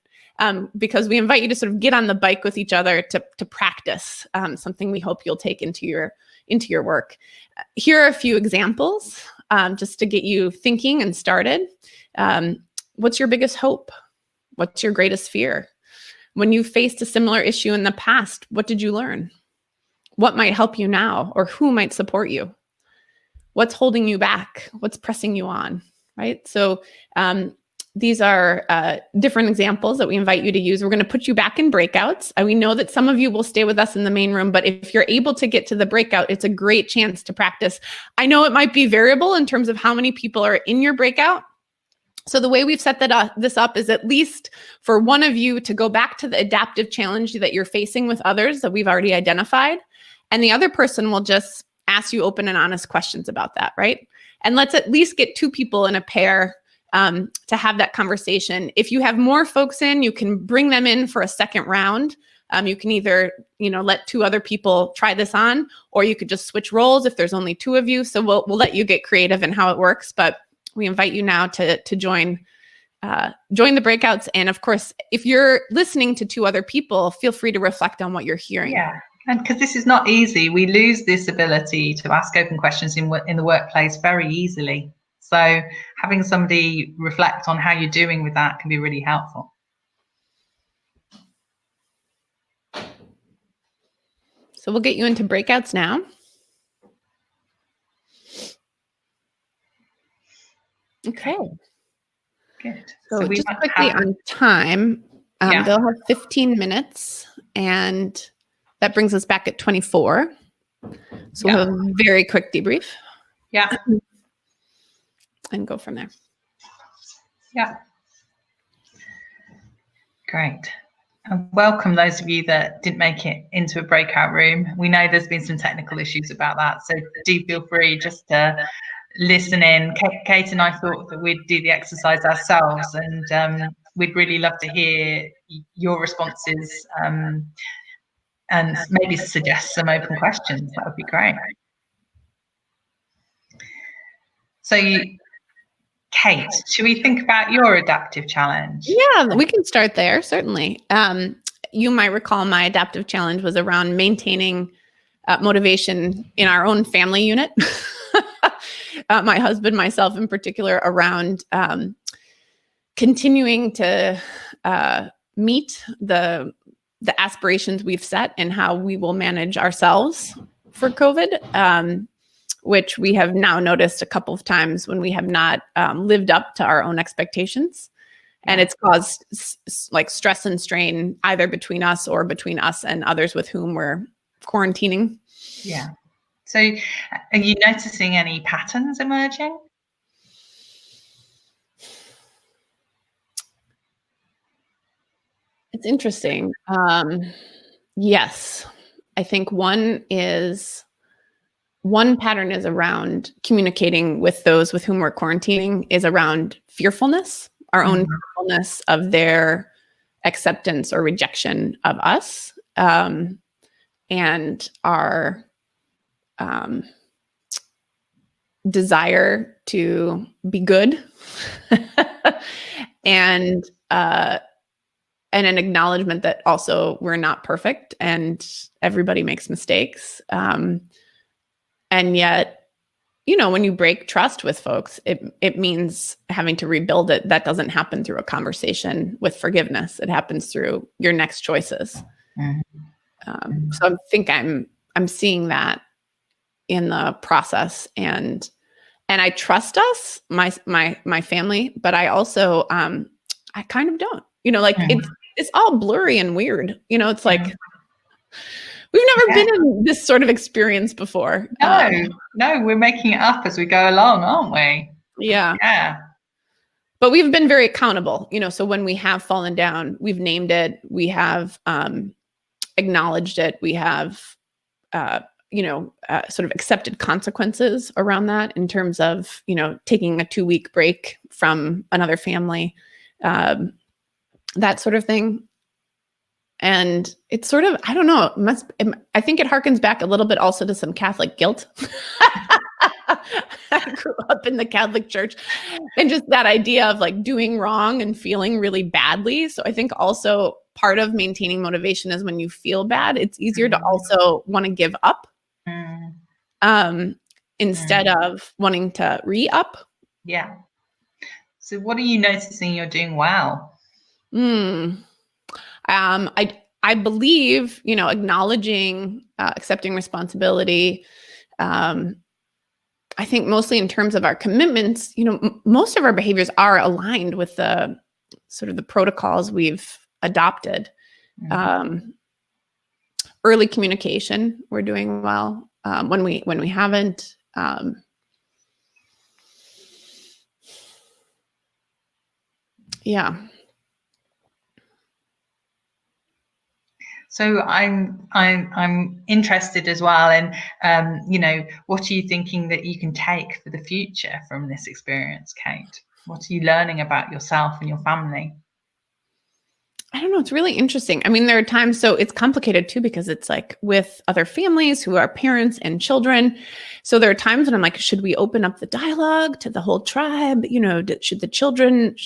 Because we invite you to sort of get on the bike with each other to practice something we hope you'll take into your work. Here are a few examples just to get you thinking and started. What's your biggest hope? What's your greatest fear? When you faced a similar issue in the past, what did you learn? What might help you now, or who might support you? What's holding you back? What's pressing you on, right? So these are different examples that we invite you to use. We're going to put you back in breakouts. We know that some of you will stay with us in the main room, but if you're able to get to the breakout, it's a great chance to practice. I know it might be variable in terms of how many people are in your breakout. So the way we've set this up is at least for one of you to go back to the adaptive challenge that you're facing with others that we've already identified. And the other person will just ask you open and honest questions about that, right? And let's at least get 2 people in a pair to have that conversation. If you have more folks in, you can bring them in for a second round. You can either, let 2 other people try this on, or you could just switch roles if there's only 2 of you. So we'll let you get creative in how it works, but we invite you now to join the breakouts. And of course, if you're listening to 2 other people, feel free to reflect on what you're hearing. Yeah. And because this is not easy, we lose this ability to ask open questions in the workplace very easily. So having somebody reflect on how you're doing with that can be really helpful. So we'll get you into breakouts now. Okay. Good. So just quickly on time, they'll have 15 minutes, and that brings us back at 24. So we'll have a very quick debrief. Yeah. And go from there. Yeah. Great. And welcome those of you that didn't make it into a breakout room. We know there's been some technical issues about that, so do feel free just to listen in. Kate and I thought that we'd do the exercise ourselves, and we'd really love to hear your responses and maybe suggest some open questions. That would be great. So Kate, should we think about your adaptive challenge? Yeah, we can start there, certainly. You might recall my adaptive challenge was around maintaining motivation in our own family unit. My husband, myself in particular, around continuing to meet the aspirations we've set and how we will manage ourselves for COVID. Which we have now noticed a couple of times when we have not lived up to our own expectations. And it's caused like stress and strain either between us or between us and others with whom we're quarantining. Yeah. So are you noticing any patterns emerging? It's interesting. Yes. I think one pattern is around communicating with those with whom we're quarantining is around fearfulness, our own fearfulness of their acceptance or rejection of us, and our desire to be good and an acknowledgement that also we're not perfect and everybody makes mistakes. And yet, when you break trust with folks, it means having to rebuild it. That doesn't happen through a conversation with forgiveness. It happens through your next choices. So I think I'm seeing that in the process, and I trust us, my family, but I also I kind of don't. It's all blurry and weird. It's like. We've never been in this sort of experience before. No, we're making it up as we go along, aren't we? Yeah. but we've been very accountable, so when we have fallen down, we've named it, we have acknowledged it, we have, sort of accepted consequences around that in terms of, taking a 2-week break from another family, that sort of thing. And it's sort of, I don't know, I think it harkens back a little bit also to some Catholic guilt. I grew up in the Catholic Church, and just that idea of like doing wrong and feeling really badly. So I think also part of maintaining motivation is when you feel bad, it's easier to also want to give up instead of wanting to re-up. Yeah. So what are you noticing you're doing well? I believe, acknowledging, accepting responsibility. I think mostly in terms of our commitments, most of our behaviors are aligned with the sort of the protocols we've adopted. Early communication, we're doing well. When we haven't, yeah. So I'm interested as well in, what are you thinking that you can take for the future from this experience, Kate? What are you learning about yourself and your family? I don't know. It's really interesting. I mean, there are times, so it's complicated too, because it's like with other families who are parents and children. So there are times when I'm like, should we open up the dialogue to the whole tribe? Should the children,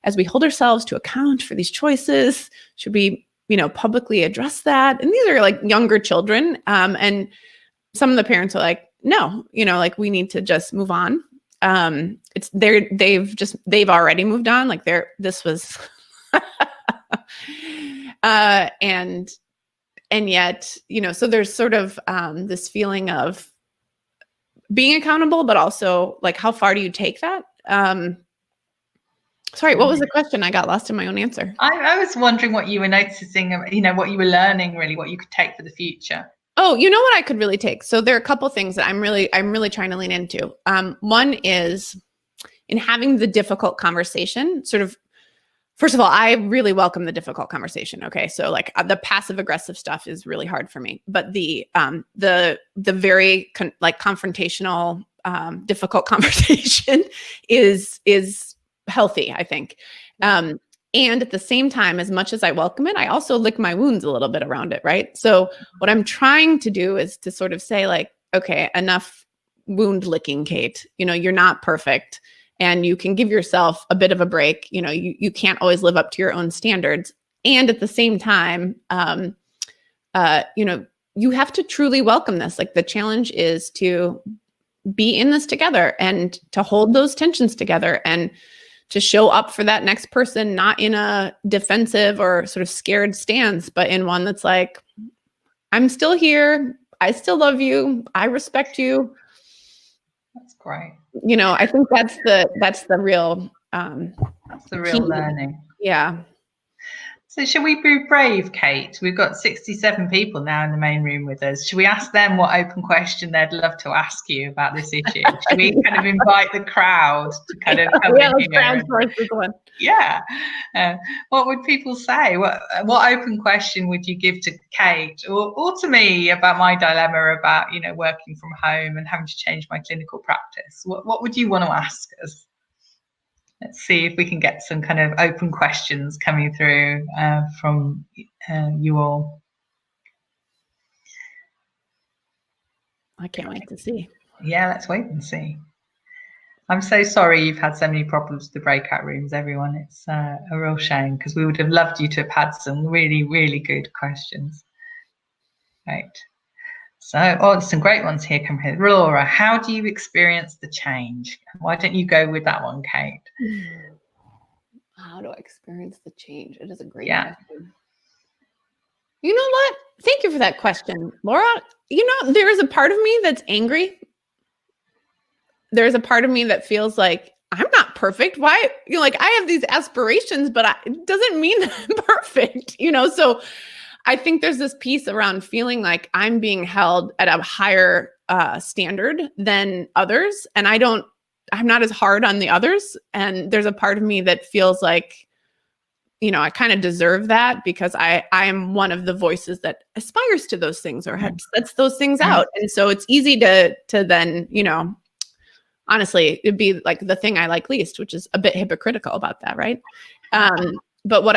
as we hold ourselves to account for these choices, should we, publicly address that? And these are like younger children. And some of the parents are like, no, like we need to just move on. They've already moved on. Like this was, and yet, so there's sort of, this feeling of being accountable, but also like, how far do you take that? Sorry, what was the question? I got lost in my own answer. I was wondering what you were noticing, what you were learning, really, what you could take for the future. Oh, you know what I could really take? So there are a couple things that I'm really trying to lean into. One is in having the difficult conversation, sort of, first of all, I really welcome the difficult conversation. Okay. So like the passive aggressive stuff is really hard for me, but the very confrontational, difficult conversation is healthy, I think. And at the same time, as much as I welcome it, I also lick my wounds a little bit around it. Right. So what I'm trying to do is to sort of say like, okay, enough wound licking, Kate, you're not perfect and you can give yourself a bit of a break. You can't always live up to your own standards. And at the same time, you have to truly welcome this. Like the challenge is to be in this together and to hold those tensions together and to show up for that next person, not in a defensive or sort of scared stance, but in one that's like, I'm still here. I still love you. I respect you. That's great. I think that's the real, that's the real learning. Yeah. So shall we be brave, Kate? We've got 67 people now in the main room with us. Should we ask them what open question they'd love to ask you about this issue? Should we kind of invite the crowd to kind of come in here? Yeah. What would people say? What open question would you give to Kate or to me about my dilemma about, working from home and having to change my clinical practice? What would you want to ask us? Let's see if we can get some kind of open questions coming through from you all. I can't wait to see. Yeah, let's wait and see. I'm so sorry you've had so many problems with the breakout rooms, everyone. It's a real shame because we would have loved you to have had some really, really good questions. Right. So, there's some great ones here coming here. Laura, how do you experience the change? Why don't you go with that one, Kate? How do I experience the change? It is a great question. You know what? Thank you for that question, Laura. There is a part of me that's angry. There's a part of me that feels like I'm not perfect. Why? I have these aspirations, but it doesn't mean that I'm perfect, So I think there's this piece around feeling like I'm being held at a higher standard than others. And I don't I'm not as hard on the others. And there's a part of me that feels like, I kind of deserve that because I am one of the voices that aspires to those things or sets those things out. And so it's easy to then, honestly, it'd be like the thing I like least, which is a bit hypocritical about that. Right. But what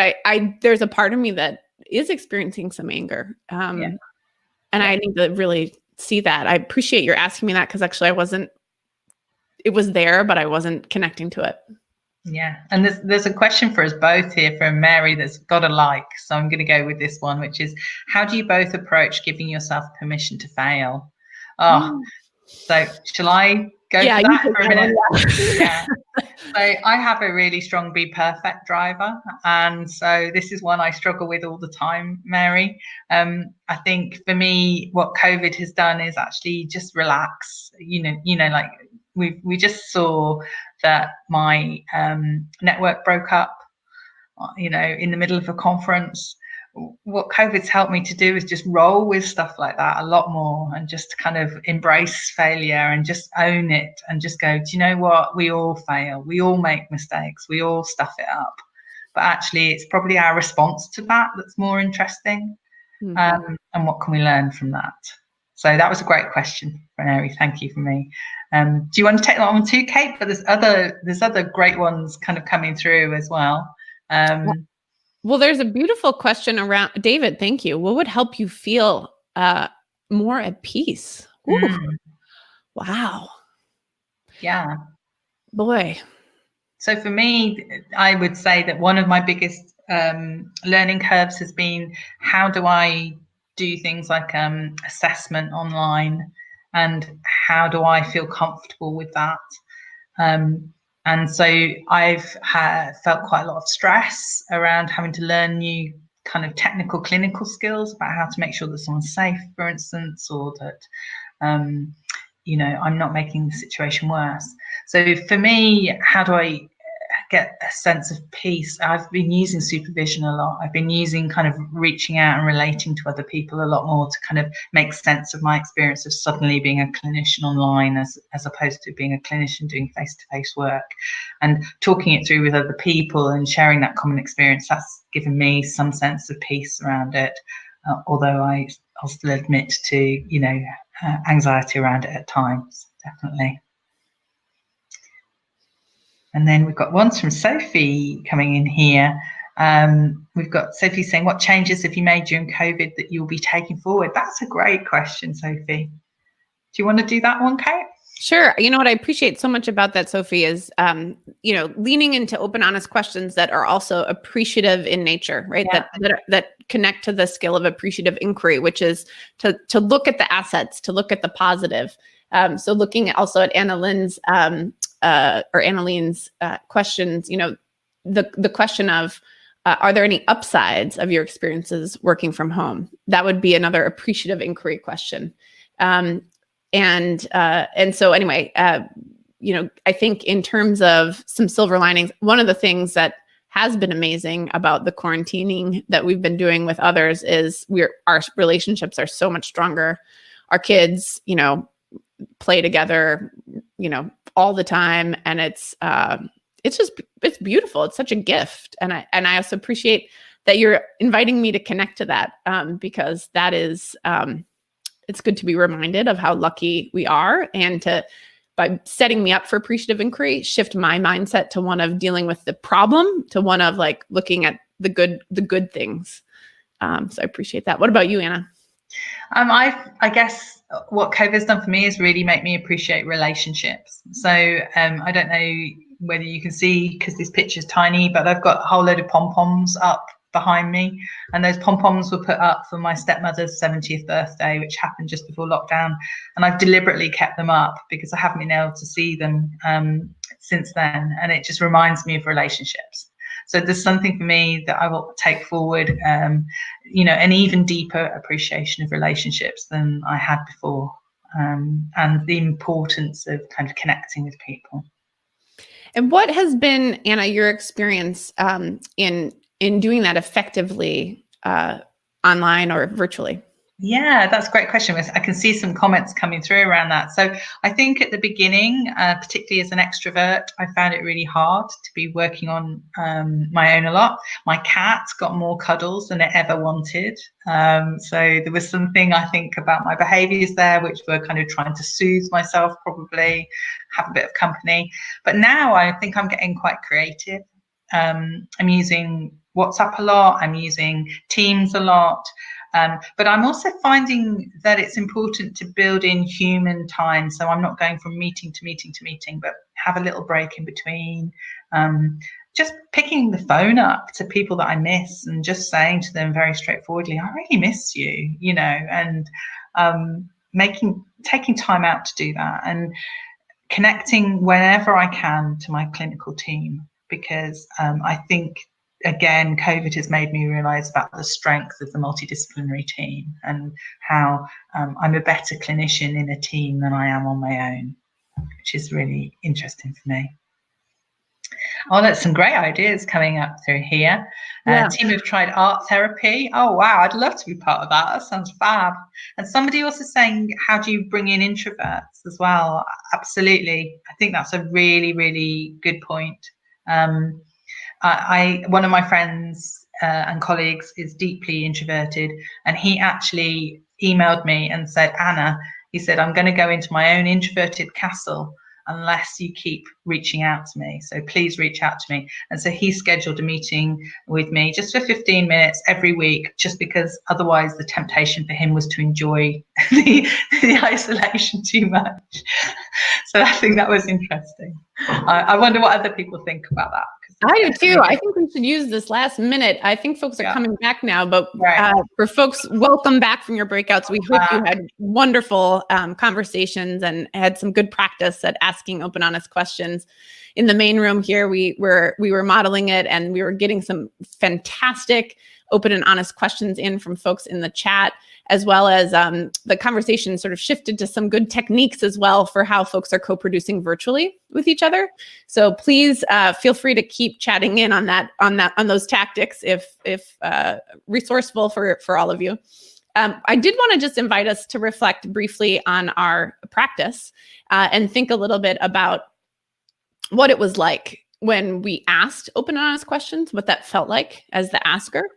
there's a part of me that is experiencing some anger. And I need to really see that. I appreciate your asking me that because actually it was there, but I wasn't connecting to it. Yeah, and there's a question for us both here from Mary that's got a like, so I'm going to go with this one, which is, how do you both approach giving yourself permission to fail? So shall I go for that for a minute? Yeah. So I have a really strong be perfect driver, and so this is one I struggle with all the time, Mary. I think for me, what COVID has done is actually just relax. Like we just saw that my network broke up, in the middle of a conference. What COVID's helped me to do is just roll with stuff like that a lot more and just kind of embrace failure and just own it and just go, do you know what? We all fail. We all make mistakes. We all stuff it up. But actually, it's probably our response to that that's more interesting. Mm-hmm. And what can we learn from that? So that was a great question, Mary. Thank you for me. Do you want to take that one too, Kate? But there's other great ones kind of coming through as well. Well, there's a beautiful question around David. Thank you. What would help you feel more at peace? Wow. Yeah. Boy. So for me, I would say that one of my biggest learning curves has been, how do I do things like assessment online, and how do I feel comfortable with that? And so I've felt quite a lot of stress around having to learn new kind of technical clinical skills about how to make sure that someone's safe, for instance, or that, I'm not making the situation worse. So for me, how do I get a sense of peace? I've been using supervision a lot. I've been using kind of reaching out and relating to other people a lot more to kind of make sense of my experience of suddenly being a clinician online as opposed to being a clinician doing face-to-face work, and talking it through with other people and sharing that common experience. That's given me some sense of peace around it, although I'll still admit to anxiety around it at times, definitely. And then we've got ones from Sophie coming in here. We've got Sophie saying, what changes have you made during COVID that you'll be taking forward? That's a great question, Sophie. Do you want to do that one, Kate? Sure. You know what I appreciate so much about that, Sophie, is, leaning into open, honest questions that are also appreciative in nature, right? Yeah. That connect to the skill of appreciative inquiry, which is to look at the assets, to look at the positive. So looking also at Annaline's questions, the question of, are there any upsides of your experiences working from home? That would be another appreciative inquiry question. And so anyway, I think in terms of some silver linings, one of the things that has been amazing about the quarantining that we've been doing with others is our relationships are so much stronger. Our kids, play together, all the time. And it's beautiful. It's such a gift. And I also appreciate that you're inviting me to connect to that, because that is, it's good to be reminded of how lucky we are, and by setting me up for appreciative inquiry, shift my mindset to one of dealing with the problem to one of like looking at the good things. So I appreciate that. What about you, Anna? I guess what COVID's done for me is really make me appreciate relationships. So I don't know whether you can see, because this picture's tiny, but I've got a whole load of pom-poms up behind me, and those pom-poms were put up for my stepmother's 70th birthday, which happened just before lockdown, and I've deliberately kept them up because I haven't been able to see them since then, and it just reminds me of relationships. So there's something for me that I will take forward, an even deeper appreciation of relationships than I had before, and the importance of kind of connecting with people. And what has been, Anna, your experience in doing that effectively online or virtually? Yeah, that's a great question. I can see some comments coming through around that. So I think at the beginning, particularly as an extrovert, I found it really hard to be working on my own a lot. My cat got more cuddles than it ever wanted. So there was something, I think, about my behaviors there, which were kind of trying to soothe myself, probably have a bit of company. But now I think I'm getting quite creative. I'm using WhatsApp a lot. I'm using Teams a lot. But I'm also finding that it's important to build in human time. So I'm not going from meeting to meeting to meeting, but have a little break in between. Just picking the phone up to people that I miss and just saying to them very straightforwardly, I really miss you, and taking time out to do that, and connecting whenever I can to my clinical team, because I think, again, COVID has made me realize about the strength of the multidisciplinary team, and how I'm a better clinician in a team than I am on my own, which is really interesting for me. Oh, that's some great ideas coming up through here. Team have tried art therapy. Oh, wow, I'd love to be part of that. That sounds fab. And somebody also saying, how do you bring in introverts as well? Absolutely. I think that's a really, really good point. One of my friends and colleagues is deeply introverted, and he actually emailed me and said, Anna, he said, I'm going to go into my own introverted castle unless you keep reaching out to me. So please reach out to me. And so he scheduled a meeting with me just for 15 minutes every week, just because otherwise the temptation for him was to enjoy the isolation too much. So I think that was interesting. I wonder what other people think about that. I do too. I think we should use this last minute. I think folks are coming back now, but for folks, welcome back from your breakouts. We hope you had wonderful conversations and had some good practice at asking open, honest questions. In the main room here, we were modeling it, and we were getting some fantastic open and honest questions in from folks in the chat, as well as the conversation sort of shifted to some good techniques as well for how folks are co-producing virtually with each other. So please feel free to keep chatting in on those tactics if resourceful for all of you. I did want to just invite us to reflect briefly on our practice and think a little bit about what it was like when we asked open and honest questions, what that felt like as the asker,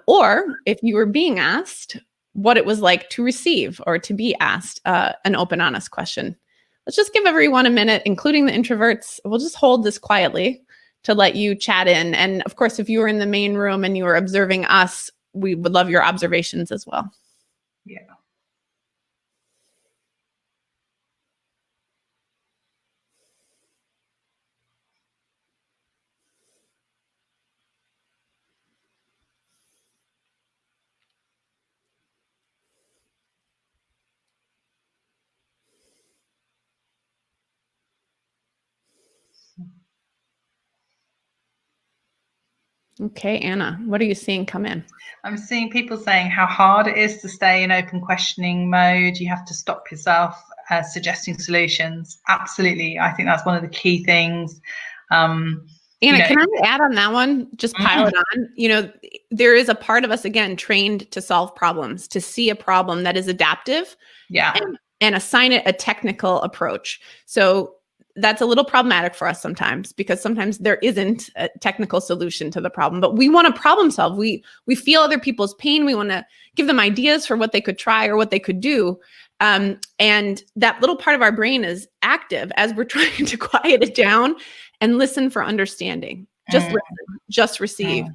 or if you were being asked, what it was like to receive or to be asked an open, honest question. Let's just give everyone a minute, including the introverts. We'll just hold this quietly to let you chat in. And of course, if you were in the main room and you were observing us, we would love your observations as well. Yeah. Okay, Anna, what are you seeing come in? I'm seeing people saying how hard it is to stay in open questioning mode. You have to stop yourself suggesting solutions. Absolutely. I think that's one of the key things. Anna, can I add on that one? Just pile it on. There is a part of us, again, trained to solve problems, to see a problem that is adaptive, and assign it a technical approach. So that's a little problematic for us sometimes, because sometimes there isn't a technical solution to the problem, but we want to problem solve. We feel other people's pain. We want to give them ideas for what they could try or what they could do. And that little part of our brain is active as we're trying to quiet it down and listen for understanding. Just listen, just receive.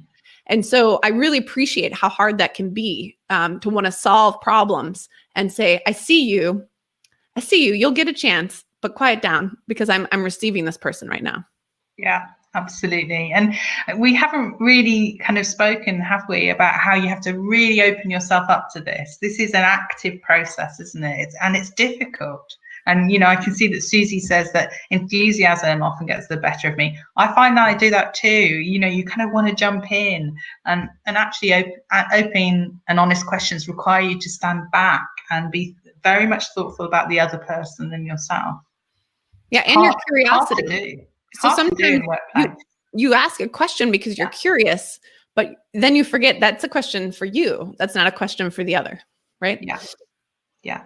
And so I really appreciate how hard that can be, to want to solve problems and say, I see you, you'll get a chance, but quiet down, because I'm receiving this person right now. Yeah, absolutely. And we haven't really kind of spoken, have we, about how you have to really open yourself up to this. This is an active process, isn't it? And it's difficult. And, I can see that Susie says that enthusiasm often gets the better of me. I find that I do that too. You kind of want to jump in, and actually open and honest questions require you to stand back and be very much thoughtful about the other person than yourself. Yeah, and your curiosity. So sometimes you ask a question because you're curious, but then you forget that's a question for you. That's not a question for the other. right? Yeah.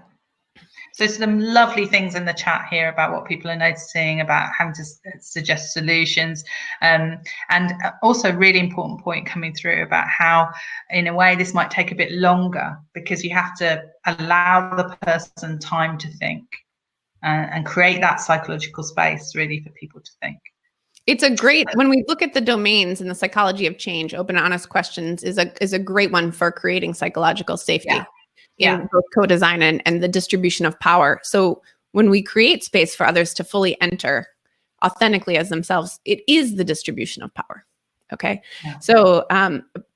So some lovely things in the chat here about what people are noticing, about having to suggest solutions, and also really important point coming through about how, in a way, this might take a bit longer because you have to allow the person time to think and create that psychological space really for people to think. It's a great, when we look at the domains in the psychology of change, open and honest questions is a great one for creating psychological safety in both co-design and the distribution of power. So when we create space for others to fully enter authentically as themselves, it is the distribution of power. Okay. So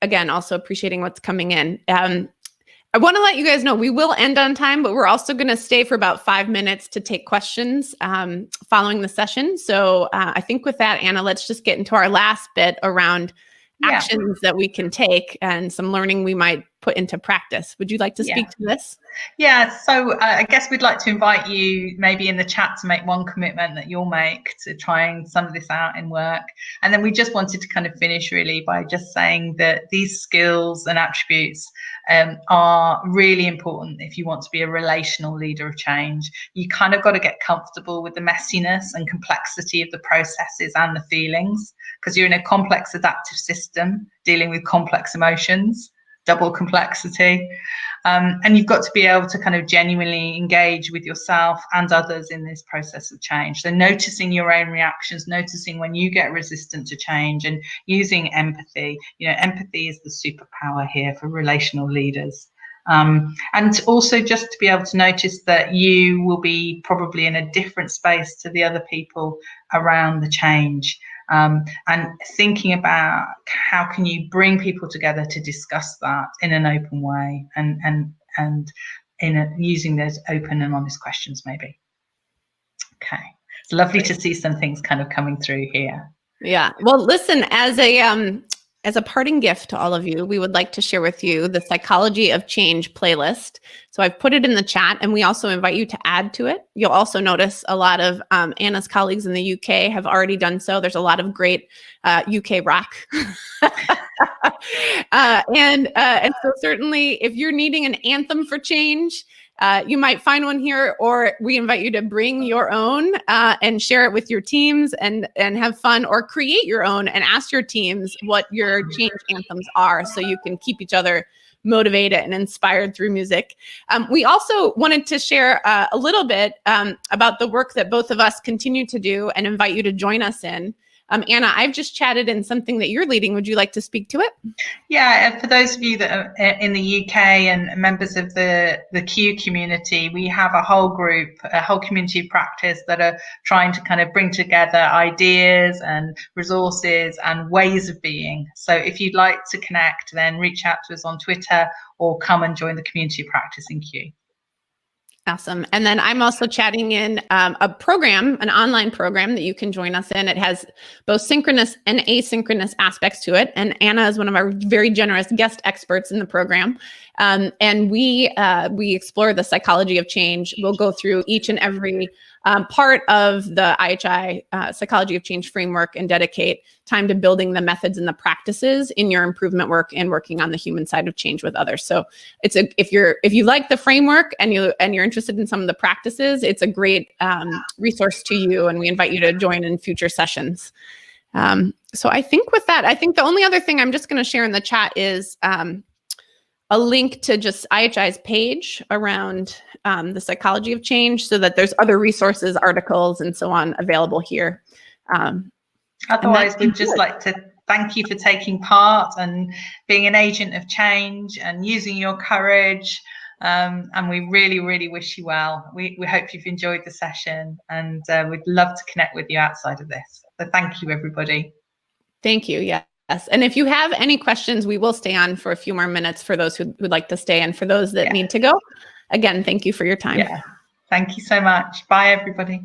again, also appreciating what's coming in. I want to let you guys know we will end on time, but we're also going to stay for about 5 minutes to take questions following the session. So I think with that, Anna, let's just get into our last bit around actions that we can take and some learning we might put into practice. Would you like to speak to this? Yeah, so I guess we'd like to invite you maybe in the chat to make one commitment that you'll make to trying some of this out in work. And then we just wanted to kind of finish really by just saying that these skills and attributes are really important if you want to be a relational leader of change. You kind of got to get comfortable with the messiness and complexity of the processes and the feelings, because you're in a complex adaptive system dealing with complex emotions, double complexity. And you've got to be able to kind of genuinely engage with yourself and others in this process of change. So noticing your own reactions, noticing when you get resistant to change, and using empathy. You know, empathy is the superpower here for relational leaders. And also just to be able to notice that you will be probably in a different space to the other people around the change. And thinking about how can you bring people together to discuss that in an open way, and using those open and honest questions maybe. Okay, it's lovely to see some things kind of coming through here. Yeah, well, listen, as a parting gift to all of you, we would like to share with you the Psychology of Change playlist. So I've put it in the chat, and we also invite you to add to it. You'll also notice a lot of Anna's colleagues in the UK have already done so. There's a lot of great UK rock. And so certainly if you're needing an anthem for change, you might find one here, or we invite you to bring your own and share it with your teams and have fun, or create your own and ask your teams what your change anthems are so you can keep each other motivated and inspired through music. We also wanted to share a little bit about the work that both of us continue to do and invite you to join us in. Anna, I've just chatted in something that you're leading. Would you like to speak to it? Yeah, for those of you that are in the UK and members of the Q community, we have a whole group, a whole community of practice that are trying to kind of bring together ideas and resources and ways of being. So if you'd like to connect, then reach out to us on Twitter or come and join the community of practice in Q. Awesome. And then I'm also chatting in a program, an online program that you can join us in. It has both synchronous and asynchronous aspects to it. And Anna is one of our very generous guest experts in the program. And we explore the psychology of change. We'll go through each and every part of the IHI psychology of change framework and dedicate time to building the methods and the practices in your improvement work and working on the human side of change with others. So it's if you like the framework and you're interested in some of the practices, it's a great resource to you, and we invite you to join in future sessions. So I think with that, I think the only other thing I'm just going to share in the chat is a link to just IHI's page around the psychology of change, so that there's other resources, articles, and so on available here. Otherwise, we'd just like to thank you for taking part and being an agent of change and using your courage. And we really, really wish you well. We hope you've enjoyed the session, and we'd love to connect with you outside of this. So thank you, everybody. Thank you. Yes. And if you have any questions, we will stay on for a few more minutes for those who'd like to stay, and for those that need to go. Again, thank you for your time. Yeah. Thank you so much. Bye, everybody.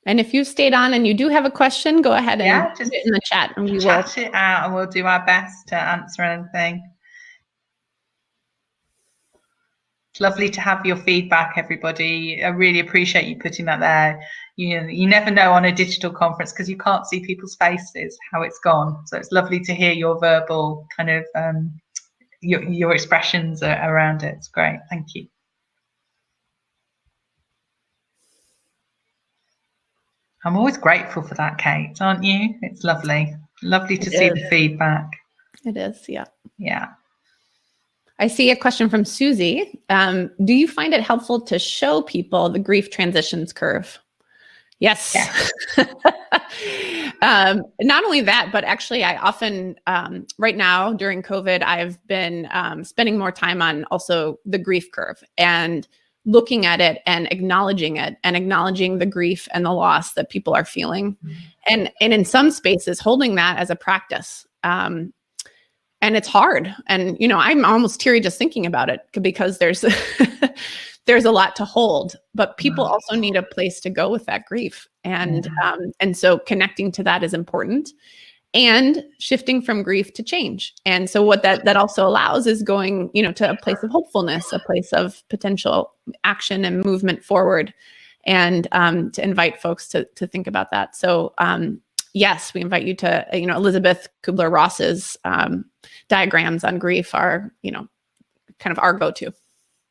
And if you stayed on and you do have a question, go ahead and just put it in the chat, and we chat it out, and we'll do our best to answer anything. It's lovely to have your feedback, everybody. I really appreciate you putting that there. You never know on a digital conference because you can't see people's faces how it's gone. So it's lovely to hear your verbal kind of your expressions around it. It's great. Thank you. I'm always grateful for that, Kate, aren't you? It's lovely. Lovely to see the feedback. It is, yeah. Yeah. I see a question from Susie. Do you find it helpful to show people the grief transitions curve? Yes. Not only that, but actually I often, right now during COVID, I've been spending more time on also the grief curve and looking at it and acknowledging the grief and the loss that people are feeling. And in some spaces, holding that as a practice. And it's hard. And, I'm almost teary just thinking about it because there's there's a lot to hold, but people also need a place to go with that grief. And so connecting to that is important, and shifting from grief to change. And so what that also allows is going, to a place of hopefulness, a place of potential action and movement forward, and to invite folks to think about that. So yes, we invite you to, Elizabeth Kubler-Ross's diagrams on grief are, kind of our go-to.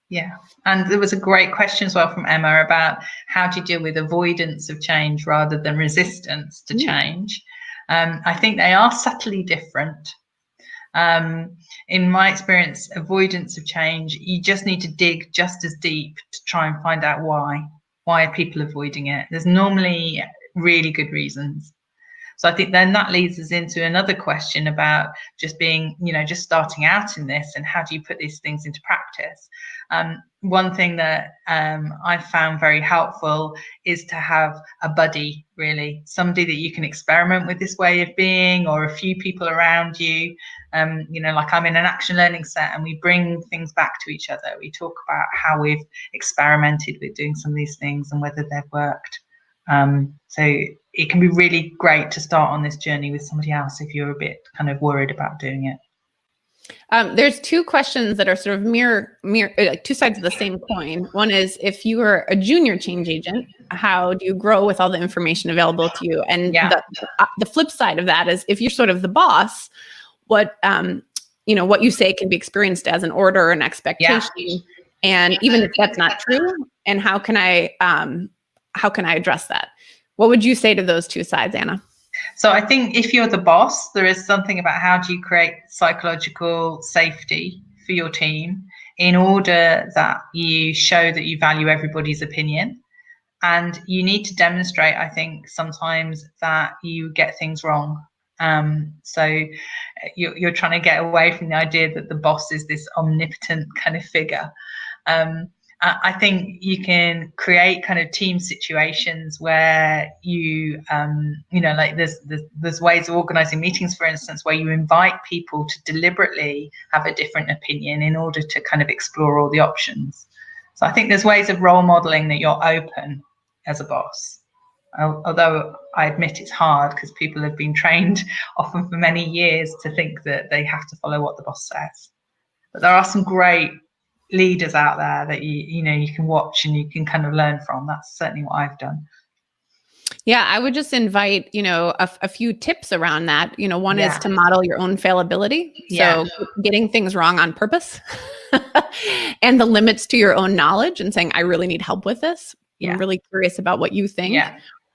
Yeah. And there was a great question as well from Emma about how do you deal with avoidance of change rather than resistance to change? I think they are subtly different. In my experience, avoidance of change, you just need to dig just as deep to try and find out why. Why are people avoiding it? There's normally really good reasons. So I think then that leads us into another question about just being, just starting out in this, and how do you put these things into practice? One thing that I found very helpful is to have a buddy, really, somebody that you can experiment with this way of being, or a few people around you. Like I'm in an action learning set and we bring things back to each other. We talk about how we've experimented with doing some of these things and whether they've worked. So it can be really great to start on this journey with somebody else if you're a bit kind of worried about doing it. There's two questions that are sort of mirror, like two sides of the same coin. One is, if you are a junior change agent, how do you grow with all the information available to you? And the flip side of that is, if you're sort of the boss, what you say can be experienced as an order or an expectation, and even if that's not true, and how can I address that? What would you say to those two sides, Anna? So I think if you're the boss, there is something about how do you create psychological safety for your team in order that you show that you value everybody's opinion. And you need to demonstrate, I think, sometimes that you get things wrong. So you're trying to get away from the idea that the boss is this omnipotent kind of figure. I think you can create kind of team situations where you, like there's ways of organizing meetings, for instance, where you invite people to deliberately have a different opinion in order to kind of explore all the options. So I think there's ways of role modeling that you're open as a boss. Although I admit it's hard because people have been trained often for many years to think that they have to follow what the boss says. But there are some great leaders out there that you can watch and you can kind of learn from. That's certainly what I've done. Yeah, I would just invite, a few tips around that. One is to model your own fallibility. So getting things wrong on purpose and the limits to your own knowledge, and saying, I really need help with this. I'm really curious about what you think.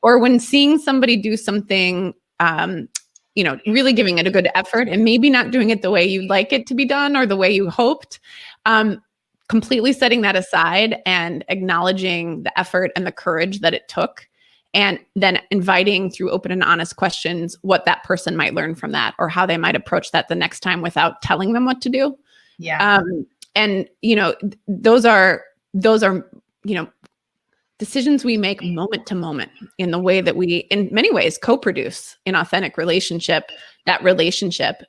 Or when seeing somebody do something, really giving it a good effort and maybe not doing it the way you'd like it to be done or the way you hoped, completely setting that aside and acknowledging the effort and the courage that it took, and then inviting through open and honest questions what that person might learn from that, or how they might approach that the next time without telling them what to do. And those are decisions we make moment to moment, in the way that we, in many ways, co-produce in authentic relationship, that relationship.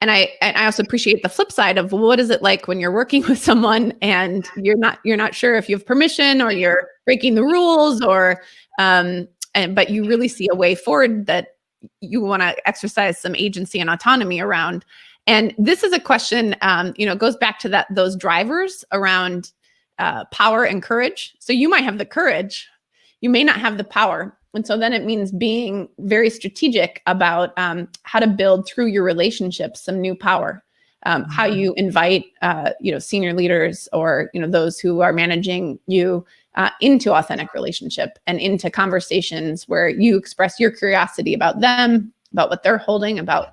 And I also appreciate the flip side of, what is it like when you're working with someone and you're not sure if you have permission, or you're breaking the rules, or but you really see a way forward that you want to exercise some agency and autonomy around. And this is a question, goes back to those drivers around power and courage. So you might have the courage, you may not have the power. And so then it means being very strategic about how to build through your relationships some new power. How you invite, senior leaders or, those who are managing you into authentic relationship and into conversations where you express your curiosity about them, about what they're holding, about,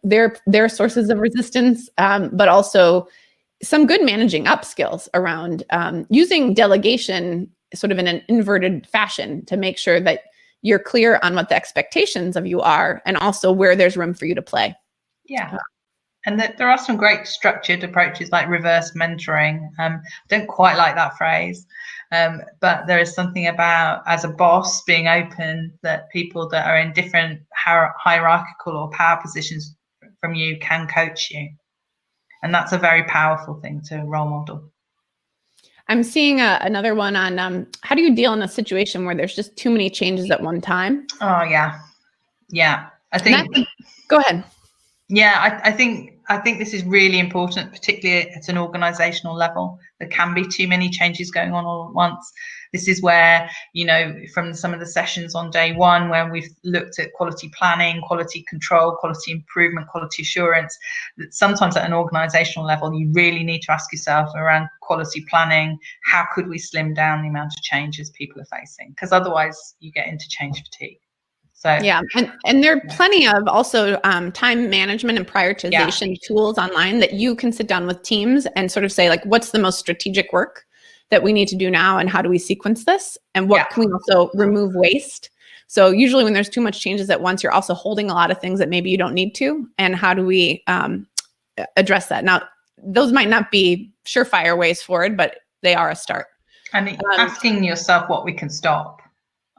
their sources of resistance, but also some good managing up skills around using delegation sort of in an inverted fashion to make sure that you're clear on what the expectations of you are and also where there's room for you to play. Yeah. And there are some great structured approaches like reverse mentoring. Don't quite like that phrase, but there is something about, as a boss, being open that people that are in different hierarchical or power positions from you can coach you. And that's a very powerful thing to role model. I'm seeing another one on how do you deal in a situation where there's just too many changes at one time? Oh, yeah. Yeah. I think. Go ahead. Yeah, I think this is really important, particularly at an organizational level. There can be too many changes going on all at once. This is where, from some of the sessions on day one, where we've looked at quality planning, quality control, quality improvement, quality assurance, that sometimes at an organizational level, you really need to ask yourself around quality planning, how could we slim down the amount of changes people are facing? Because otherwise you get into change fatigue. So, yeah, and there are plenty of also time management and prioritization tools online that you can sit down with teams and sort of say, like, what's the most strategic work that we need to do now, and how do we sequence this, and what can we also remove waste? So usually when there's too much changes at once, you're also holding a lot of things that maybe you don't need to, and how do we address that? Now, those might not be surefire ways forward, but they are a start. And asking yourself what we can stop.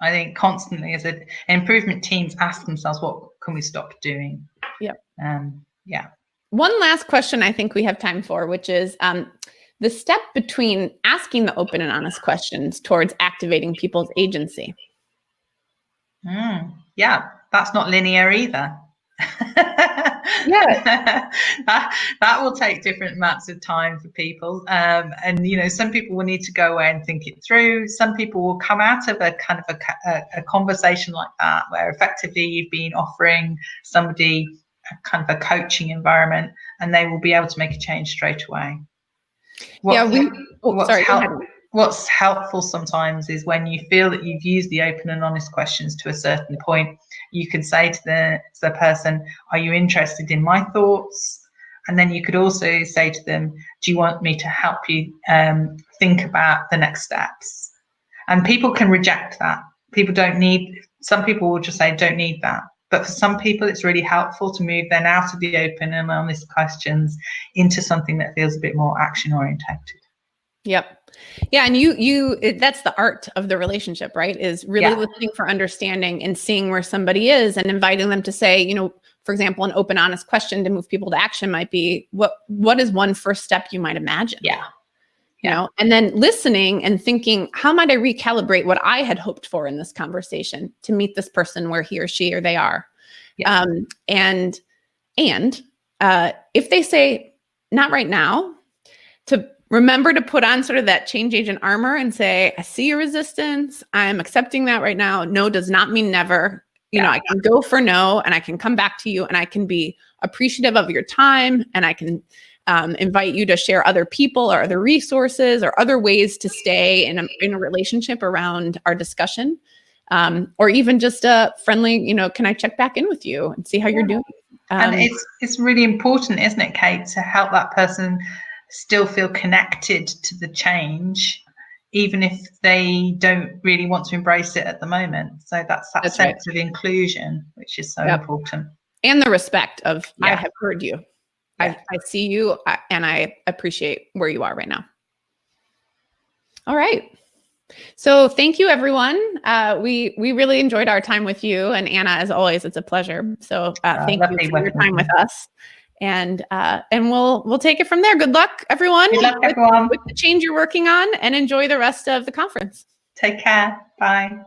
I think constantly as an improvement teams ask themselves, what can we stop doing? Yep. Yeah. One last question I think we have time for, which is the step between asking the open and honest questions towards activating people's agency. Yeah, that's not linear either. Yeah. that will take different amounts of time for people, and some people will need to go away and think it through. Some people will come out of a kind of a conversation like that where effectively you've been offering somebody a kind of a coaching environment, and they will be able to make a change straight away. What's helpful sometimes is when you feel that you've used the open and honest questions to a certain point, you could say to the person, are you interested in my thoughts? And then you could also say to them, do you want me to help you think about the next steps? And people can reject that. Some people will just say, don't need that. But for some people, it's really helpful to move then out of the open and honest questions into something that feels a bit more action orientated. Yep. Yeah. And that's the art of the relationship, right? Is really listening for understanding and seeing where somebody is and inviting them to say, for example, an open, honest question to move people to action might be, what is one first step you might imagine? And then listening and thinking, how might I recalibrate what I had hoped for in this conversation to meet this person where he or she or they are? And if they say, not right now, to remember to put on sort of that change agent armor and say, I see your resistance. I'm accepting that right now. No does not mean never. I can go for no, and I can come back to you, and I can be appreciative of your time, and I can invite you to share other people or other resources or other ways to stay in a relationship around our discussion, or even just a friendly, can I check back in with you and see how you're doing? And it's really important, isn't it, Kate, to help that person still feel connected to the change, even if they don't really want to embrace it at the moment. So that's sense of inclusion, which is so important. And the respect of, I have heard you. I see you, and I appreciate where you are right now. All right. So thank you, everyone. We really enjoyed our time with you. And Anna, as always, it's a pleasure. So thank you for your time with us. And we'll take it from there. Good luck, everyone. Good luck, everyone. With the change you're working on, and enjoy the rest of the conference. Take care. Bye.